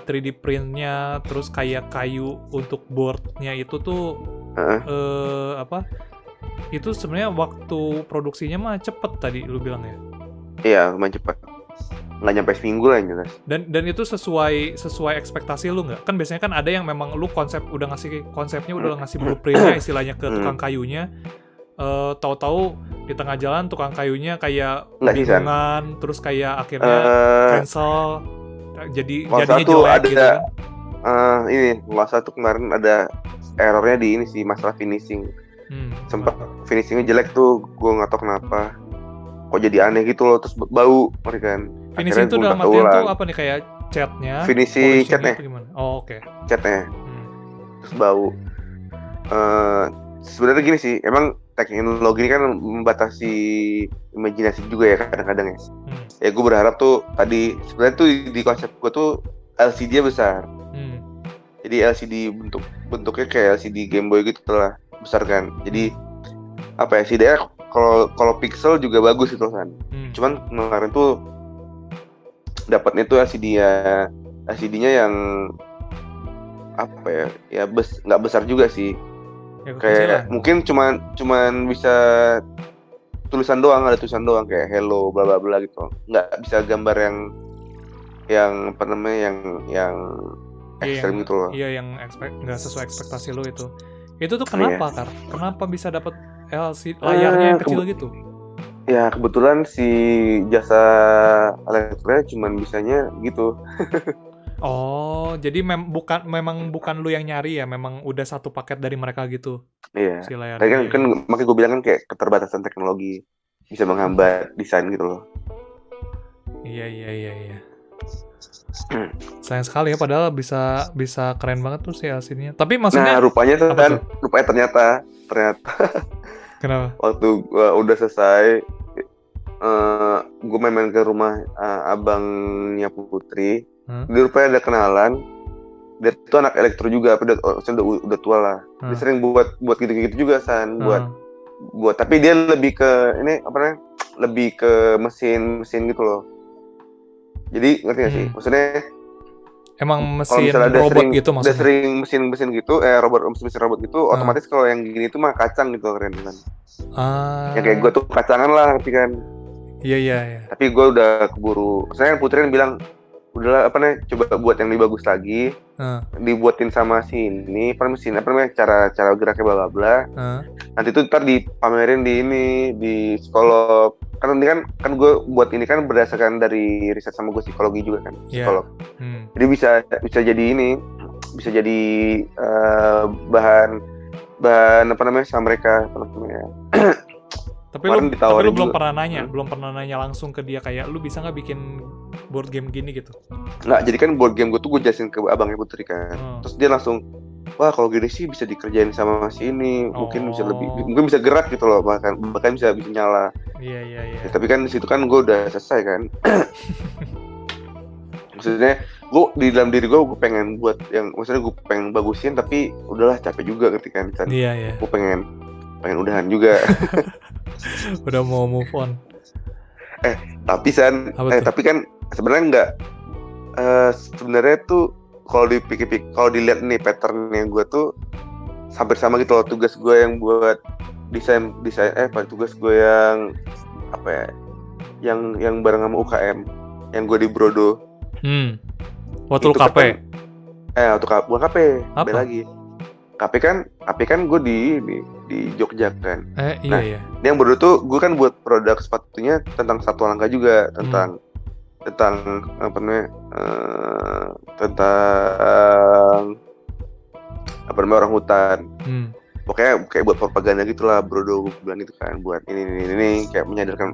3D printnya, terus kayak kayu untuk boardnya itu tuh itu sebenarnya waktu produksinya mah cepet tadi lu bilang ya? Iya lumayan cepet, nggak nyampe seminggu lah yang jelas. Dan itu sesuai ekspektasi lu nggak? Kan biasanya kan ada yang memang lu udah ngasih konsepnya, udah ngasih blueprintnya istilahnya ke tukang kayunya, tahu-tahu di tengah jalan tukang kayunya kayak bingungan, terus kayak akhirnya cancel, jadinya jelek gitu kan? Ini nggak salah tuh kemarin ada errornya di ini sih, masalah finishing. Sempat finishingnya jelek tuh, gue nggak tahu kenapa, kok jadi aneh gitu loh, terus bau kan. Finishing tuh dalam artian tuh apa nih, kayak catnya? Finishing catnya. Oke. Catnya. Terus bau. Sebenarnya gini sih, emang teknologi ini kan membatasi imajinasi juga ya kadang-kadang ya. Ya gue berharap tuh tadi sebenarnya tuh di konsep gue tuh LCD-nya besar. Jadi LCD bentuknya kayak LCD Game Boy gitu lah, besar kan. Jadi apa ya, CD-nya kalau pixel juga bagus gitu kan. Cuman kemarin tuh dapatnya tuh LCD-nya yang apa ya? Ya nggak besar juga sih. Ya, kayak mungkin cuman bisa tulisan doang, ada tulisan doang kayak hello bla bla bla gitu. Nggak bisa gambar yang apa namanya yang ekstrem gitu loh. Iya, yang nggak sesuai ekspektasi lo itu. Itu tuh kenapa, Kar? Kenapa bisa dapat LCD layarnya yang kecil gitu? Ya kebetulan si jasa elektroniknya cuman bisanya gitu. Oh, jadi memang bukan lu yang nyari ya, memang udah satu paket dari mereka gitu. Iya. Si layarnya. Kan makanya gue bilang kan kayak keterbatasan teknologi bisa menghambat desain gitu loh. Iya. Sayang sekali ya, padahal bisa keren banget tuh si LCD-nya. Tapi maksudnya rupanya ternyata kenapa? Waktu gua udah selesai, gue main ke rumah abangnya Putri. Dia rupanya ada kenalan. Dia tuh anak elektro juga, udah tua lah. Dia sering buat gitu-gitu juga San, buat buat tapi dia lebih ke ini apa namanya? Lebih ke mesin gitu loh. Jadi ngerti gak sih? Maksudnya emang kalau mesin misalnya robot sering, gitu udah maksudnya. sering mesin gitu, mesin robot gitu, otomatis kalau yang gini tuh mah kacang gitu keren kan. Yang kayak gue tuh kacangan lah, ngerti kan? Iya. Tapi gue udah keburu. Saya Putri kan bilang, udahlah apa nih, coba buat yang lebih bagus lagi. Dibuatin sama si ini, mesin apa namanya, cara geraknya bla bla bla. Nanti tuh ntar dipamerin di psikolog. Kan ini kan gue buat ini kan berdasarkan dari riset sama gue psikologi juga kan, psikolog. Jadi bisa jadi ini, bisa jadi bahan apa namanya sama mereka apa namanya. Tapi lu belum pernah nanya langsung ke dia kayak lu bisa nggak bikin board game gini gitu? Nggak, jadi kan board game gue tuh gue jelasin ke abangnya Putri kan. Terus dia langsung, wah kalau gini sih bisa dikerjain sama si ini, mungkin bisa gerak gitu loh, bahkan bisa nyala. Iya. Ya, tapi kan di situ kan gue udah selesai kan. Maksudnya gue di dalam diri gue pengen buat yang, maksudnya gue pengen bagusin tapi udahlah capek juga ngerti kan. Iya. Gue pengen udahan juga. Udah mau move on. Tapi tapi kan sebenarnya enggak. Sebenarnya tuh kalau dipikir-pikir, kalau dilihat nih patternnya gue tuh hampir sama gitu loh. Tugas gue yang buat desain tugas gue yang apa ya, yang bareng sama UKM yang gue di Brodo. Waktu lu KP? Waktu bukan KP, beda lagi. KP kan gue di Jogja kan. Iya. Yang Brodo tuh gue kan buat produk sepatunya tentang satwa langka juga, tentang apa namanya, tentang apa namanya, orang hutan. Pokoknya kayak buat propaganda gitulah Brodo, gue bilang gitu kan, buat ini kayak menyadarkan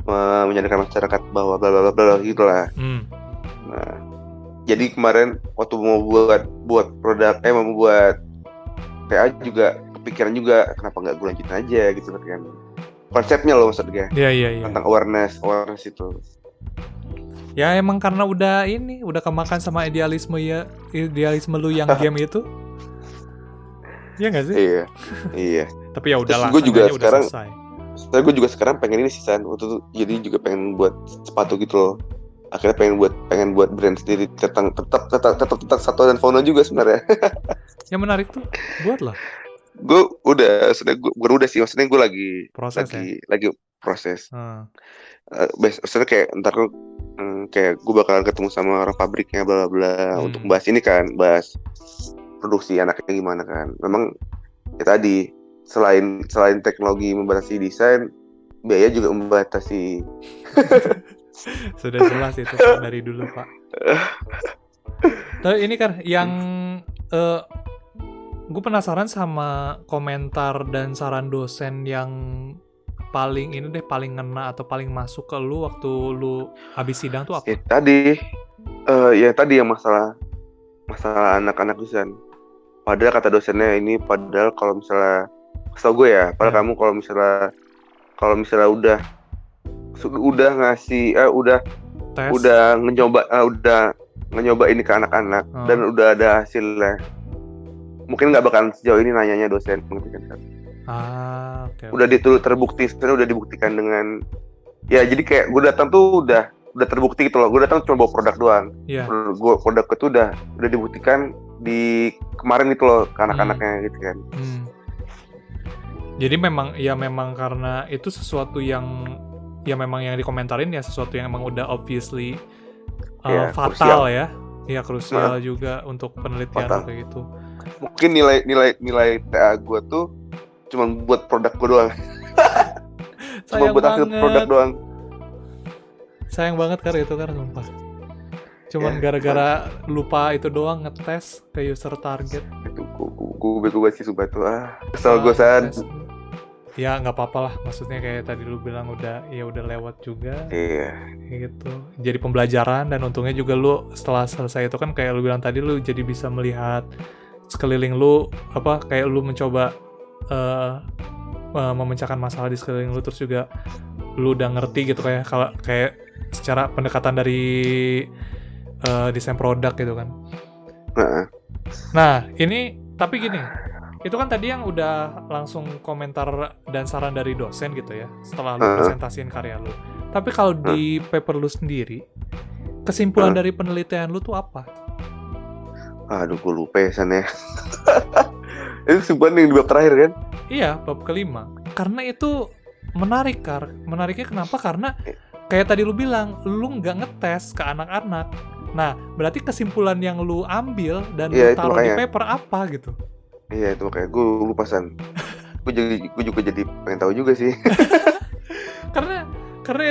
masyarakat bahwa bla bla bla gitulah. Nah, jadi kemarin waktu mau buat produk mau buat TA juga kepikiran juga, kenapa nggak gue lanjutin aja gitu kan, konsepnya loh maksudnya. Iya. Tentang awareness itu. Ya emang karena udah kemakan sama idealisme lu yang game itu. Iya nggak sih? Iya. Tapi ya udahlah. Gue juga sekarang. Selesai. Gue juga sekarang pengen ini sih San. Waktu itu jadi juga pengen buat sepatu gitu loh. Akhirnya pengen buat brand sendiri tetap satwa dan fauna juga sebenarnya. Yang menarik tuh buat lah. Gue udah sih, maksudnya gue lagi proses. Maksudnya kayak ntar kayak gue bakalan ketemu sama orang pabriknya bla bla untuk bahas ini kan, bahas produksi anaknya gimana kan. Memang ya tadi selain teknologi membatasi desain, biaya juga membatasi. Sudah jelas itu dari dulu Pak. Tapi ini kan yang gue penasaran sama komentar dan saran dosen yang paling ngena atau paling masuk ke lu waktu lu habis sidang tuh apa? Tadi yang masalah anak-anak dosen. Padahal kata dosennya ini, kalau misalnya setahu gue ya, kamu kalau misalnya udah ngasih tes. udah nyoba ini ke anak-anak dan udah ada hasilnya, mungkin nggak bakalan sejauh ini nanyanya dosen, kan? Okay. Udah terbukti, sebenarnya udah dibuktikan dengan ya, jadi kayak gue datang tuh udah terbukti gitu loh. Gue datang cuma bawa produk doang. Produk itu udah dibuktikan di kemarin gitu loh ke anak-anaknya gitu kan. Jadi memang karena itu sesuatu yang ya memang yang dikomentarin ya sesuatu yang emang udah obviously fatal krusial. Krusial juga untuk penelitian kayak gitu. Mungkin nilai TA gue tuh cuma buat produk gue doang. Cuma buat hasil produk doang. Sayang banget karena itu sumpah. Cuman gara-gara lupa itu doang ngetes ke user target. Itu gue bego banget sih sumpah tuh. Kesel gue San. Ya nggak apa-apa lah, maksudnya kayak tadi lu bilang udah lewat juga. Iya. Gitu. Jadi pembelajaran, dan untungnya juga lu setelah selesai itu kan kayak lu bilang tadi, lu jadi bisa melihat sekeliling lu, kayak lu mencoba memecahkan masalah di sekeliling lu, terus juga lu udah ngerti gitu kayak secara pendekatan dari desain produk gitu kan. Nah ini tapi gini, itu kan tadi yang udah langsung komentar dan saran dari dosen gitu ya setelah lu presentasiin karya lu. Tapi kalau di paper lu sendiri, kesimpulan dari penelitian lu tuh apa? Aduh, gue lupa ya San ya. Itu kesimpulan yang di bab terakhir kan? Iya, bab kelima. Karena itu menarik, Kar. Menariknya kenapa? Karena kayak tadi lu bilang, lu nggak ngetes ke anak-anak. Nah, berarti kesimpulan yang lu ambil dan lu taruh di paper apa gitu? Iya, itu kayak gue lupa San. gue juga jadi pengen tahu juga sih. karena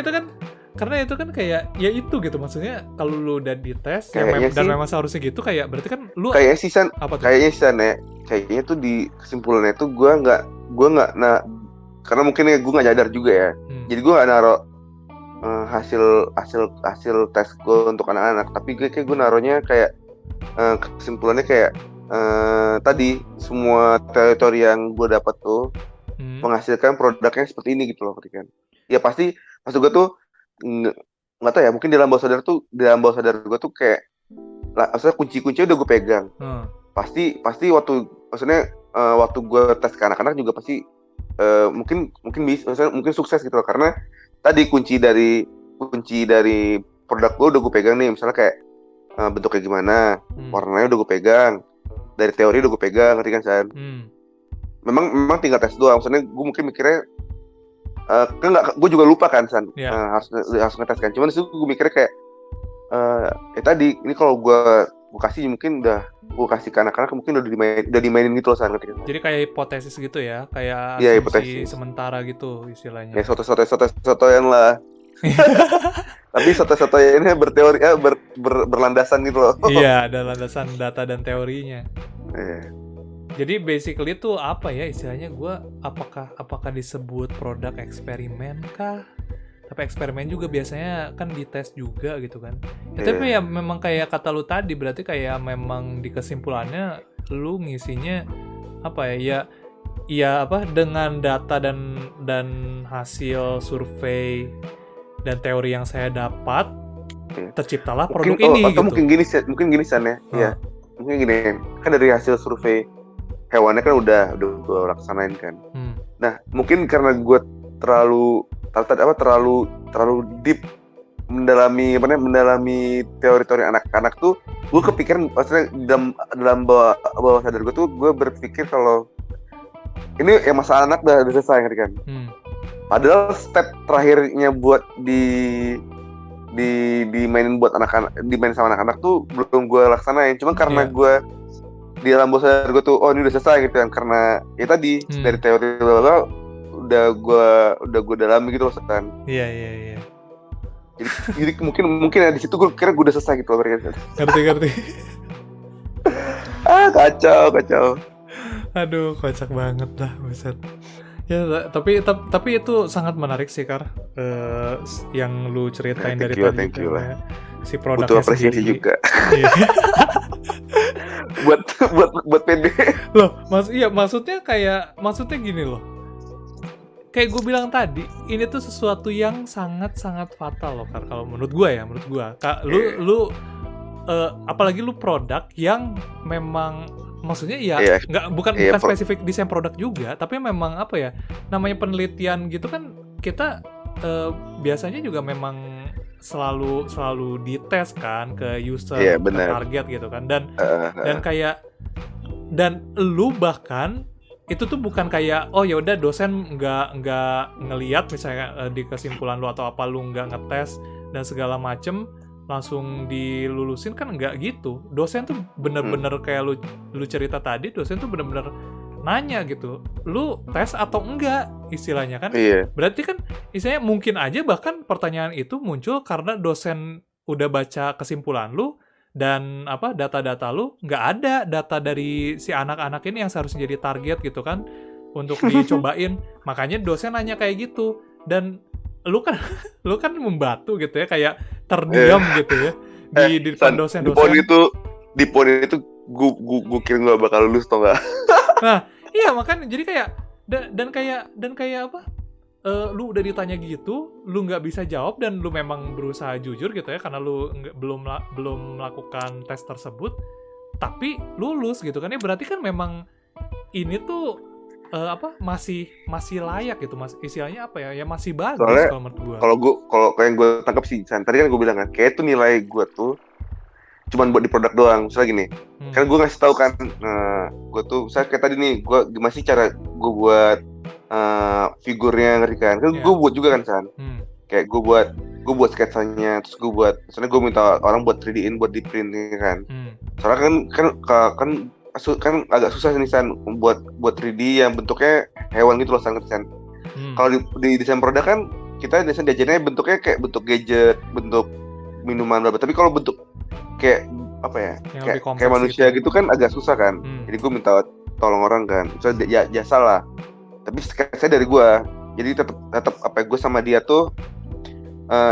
itu kan kayak ya itu gitu, maksudnya kalau lu udah dites dan memang seharusnya gitu, kayak berarti kan lu kayak sih San, kayaknya San ya, kayaknya tuh di kesimpulannya tuh gue nggak karena mungkin gue nggak nyadar juga ya. Jadi gue nggak naruh hasil tes gue untuk anak-anak, tapi gue naruhnya kayak kesimpulannya kayak tadi semua teori yang gue dapat tuh menghasilkan produknya seperti ini gitu loh, kan? Ya pasti maksud gue tuh nggak tahu ya, mungkin dalam bawah sadar gue tuh kayak maksudnya kunci-kuncinya udah gue pegang. Pasti waktu gue tes ke anak-anak juga pasti mungkin sukses gitu loh, karena tadi kunci dari produk gue udah gue pegang nih, misalnya kayak bentuknya gimana, warnanya udah gue pegang, dari teori udah gue pegang, ngerti kan San? Memang tinggal tes doang, maksudnya gue mungkin mikirnya kan nggak, gue juga lupa kan San, harus ngetes kan, cuman disitu gue mikirnya kayak tadi ini kalau gue kasih mungkin udah gue kasih ke anak-anak mungkin udah dimainin gitu loh San, ngerti kan? Jadi kayak hipotesis gitu ya, kayak asumsi sementara gitu istilahnya. Ya soto-sotoyan lah. Tapi soto-sotoyannya berteori berlandasan gitu loh. Iya, ada landasan data dan teorinya. Jadi basically tuh apa ya istilahnya, gue apakah disebut produk eksperimen kah? Tapi eksperimen juga biasanya kan dites juga gitu kan. Tapi ya memang kayak kata lu tadi, berarti kayak memang di kesimpulannya lu ngisinya apa ya? Ya apa, dengan data dan hasil survei dan teori yang saya dapat, terciptalah produk ini gitu. Atau mungkin gini San ya. Iya. Mungkin gini, kan dari hasil survei hewannya kan udah gue laksanain kan. Nah, mungkin karena gue terlalu deep mendalami teori-teori anak-anak tuh, gue kepikiran, maksudnya dalam bawah sadar gue tuh, gue berpikir kalau ini ya masalah anak udah selesai kan. Padahal step terakhirnya buat dimainin buat anak-anak, dimainin sama anak-anak tuh belum gue laksanain. Cuma karena gue di dalam bawah sadar gue tuh, oh ini udah selesai gitu kan, karena ya tadi dari teori udah gue dalami gitu loh kan. Iya. Jadi mungkin di situ gue kira gue udah selesai gitu loh kan. Ngerti. Kacau. Aduh, kocak banget lah, buset. Ya, tapi itu sangat menarik sih, Kar. Yang lu ceritain dari tadi. Thank you lah. Si produknya butuh apresiasi sendiri juga. buat PD. Loh, maksudnya gini loh. Kayak gue bilang tadi, ini tuh sesuatu yang sangat-sangat fatal loh, Kar. Kalau menurut gue. Lu apalagi lu produk yang memang, maksudnya bukan spesifik desain produk juga, tapi memang apa ya, namanya penelitian gitu kan, kita biasanya juga memang selalu dites kan ke user, ke target gitu kan, dan lu bahkan itu tuh bukan kayak oh ya udah dosen nggak ngelihat misalnya di kesimpulan lu atau apa, lu nggak ngetes dan segala macem langsung dilulusin, kan nggak gitu. Dosen tuh bener-bener kayak lu cerita tadi, dosen tuh bener-bener nanya gitu, lu tes atau enggak istilahnya kan. Berarti kan istilahnya mungkin aja bahkan pertanyaan itu muncul karena dosen udah baca kesimpulan lu dan apa, data-data lu nggak ada data dari si anak-anak ini yang seharusnya jadi target gitu kan untuk dicobain. Makanya dosen nanya kayak gitu, dan lu kan membatu gitu ya, kayak terdiam gitu ya di depan dosen-dosen. Di poin itu gue kira gue bakal lulus tau gak? Nah iya, makanya jadi kayak dan kayak apa, lu udah ditanya gitu, lu nggak bisa jawab, dan lu memang berusaha jujur gitu ya karena lu belum melakukan tes tersebut, tapi lulus gitu kan ya. Berarti kan memang ini tuh masih layak gitu, mas, istilahnya apa ya masih bagus. Soalnya kalau menurut gue. Kalau kayak yang gue tangkap sih, tadi kan gue bilang kan, kayak itu nilai gue tuh cuman buat di produk doang. Misalnya gini, kan gue ngasih tahu kan, gue tuh, misalnya kayak tadi nih, gue gimana sih cara gue buat figurnya, ngerti kan? Kan gue buat juga kan, San. Kayak gue buat sketsanya, terus gue buat, misalnya gue minta orang buat 3D-in, buat di print kan. Soalnya kan agak susah nih, San, buat 3D yang bentuknya hewan gitu loh, San, ngerti kan? Kalau di desain produk kan kita desain diajarnya bentuknya kayak bentuk gadget, bentuk minuman berapa. Tapi kalau bentuk kayak apa ya, kayak manusia gitu kan agak susah kan. Jadi gue minta tolong orang kan, misalnya jasa lah. Tapi saya dari gue, jadi tetap apa, gue sama dia tuh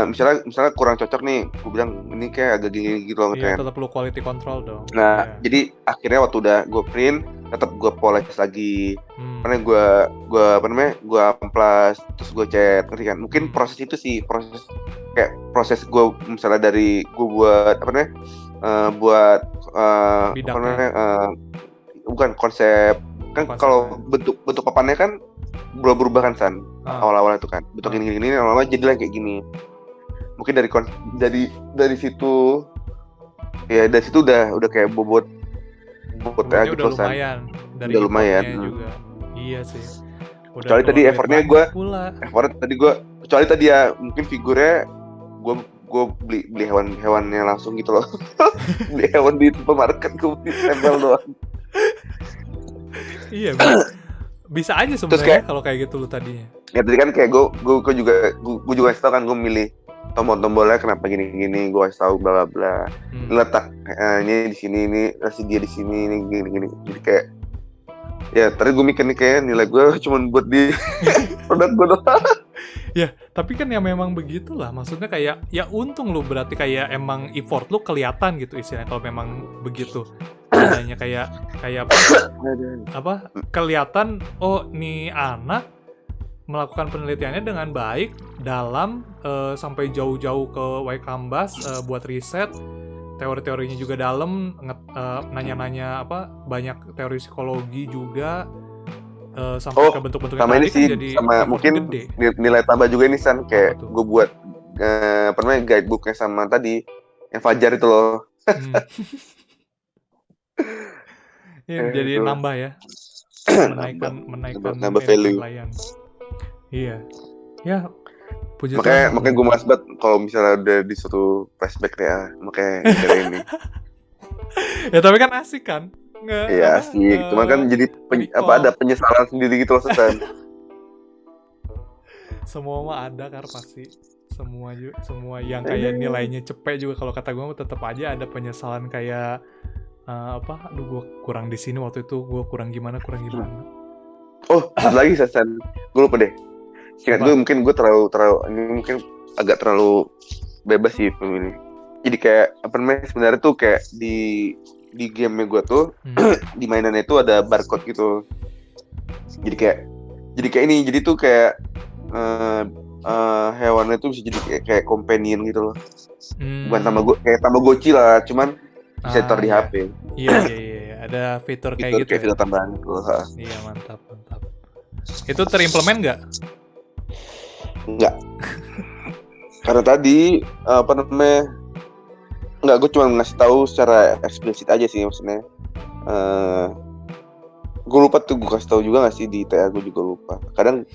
misalnya kurang cocok nih, gue bilang ini kayak agak gini gitu loh. Iya, tetap perlu quality control dong. Nah, jadi akhirnya waktu udah gue print, tetap gue polish lagi. Karena gue amplas, terus gue cat, ngerti kan? Mungkin proses itu sih, proses gue misalnya dari gue buat bukan konsep kan, kalau bentuk papannya kan berubah kan, San. Awal-awal itu kan bentuk gini lama-lama jadi kayak gini. Mungkin dari situ ya, dari situ udah kayak bobot udah gitu, lumayan. Udah lumayan juga. Iya sih. Kecuali tadi effortnya kecuali tadi ya mungkin figurnya gue beli hewannya langsung gitu loh. Beli hewan di supermarket, gue beli tempel doang. Iya, bisa aja sebenarnya kalau kayak gitu lu tadinya. Ya tadi kan kayak gue juga kasih tau kan, gue milih tombol-tombolnya kenapa gini, gue kasih tau bla bla bla. Letak ini di sini, ini kasih dia di sini, ini gini. Jadi kayak ya tadi gue mikir nih kayak nilai gue cuma buat di produk gue doang. Ya, tapi kan ya memang begitulah. Maksudnya kayak ya untung lu, berarti kayak emang effort lu kelihatan gitu istilahnya kalau memang begitu. Adanya kayak apa? Kelihatan, oh nih anak melakukan penelitiannya dengan baik dalam sampai jauh-jauh ke Waikambas buat riset, teori-teorinya juga dalam, nanya-nanya banyak teori psikologi juga, sampai ke bentuk-bentuk sama ini sih, jadi sama mungkin gede. Nilai tambah juga nih, San, kayak gue buat guidebooknya sama tadi yang Fajar itu loh. Jadi nambah ya, menaikkan value. Iya, ya. Makanya gue malas banget kalau misalnya udah di suatu flashback ya, makanya dari ini. Ya tapi kan asik kan? Iya asik, cuman kan jadi ada penyesalan sendiri gitu loh, San. Semua mah ada kan pasti. Semua yang kayak nilainya cepet juga, kalau kata gue tetap aja ada penyesalan kayak aduh gue kurang di sini waktu itu, gue kurang gimana. Oh, lagi San, gue lupa deh. Ingat gue mungkin gue terlalu ini mungkin agak terlalu bebas sih ini. Jadi kayak sebenarnya tuh kayak di game gue tuh di mainannya itu ada barcode gitu. Jadi kayak ini, jadi tuh kayak hewannya tuh bisa jadi kayak companion gitu loh. Bukan Tamagotchi lah, cuman bisa taruh di HP. Iya, ada fitur kayak gitu. Kayak fitur tambahan gitu. Iya, mantap. Itu terimplement nggak? Enggak. Karena tadi enggak, gue cuma ngasih tahu secara eksplisit aja sih, maksudnya. Gue lupa tuh gue kasih tahu juga nggak sih di TA, gue juga lupa. Kadang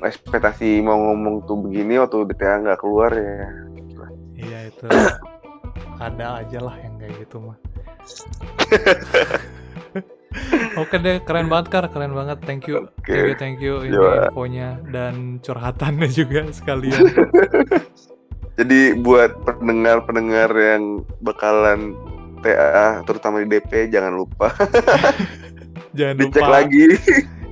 ekspektasi mau ngomong tuh begini, waktu di TA nggak keluar ya. Iya itu. Ada aja lah yang kayak gitu mah. Oke deh, keren banget Kar, keren banget. Thank you ini infonya dan curhatannya juga sekalian. Jadi buat pendengar yang bakalan TA, terutama di DP, jangan lupa. Dicek lagi.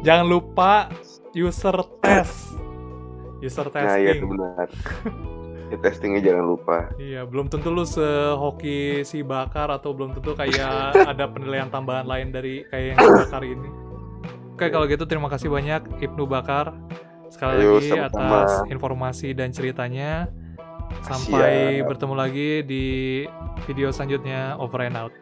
Jangan lupa user testing. Nah iya itu benar. Ya, testingnya jangan lupa. Iya, belum tentu lu sehoki si Bakar, atau belum tentu kayak ada penilaian tambahan lain dari kayak yang si Bakar ini. Oke, kalau gitu terima kasih banyak Ibnu Bakar sekali lagi sama-sama atas informasi dan ceritanya. Sampai bertemu lagi di video selanjutnya. Over and out.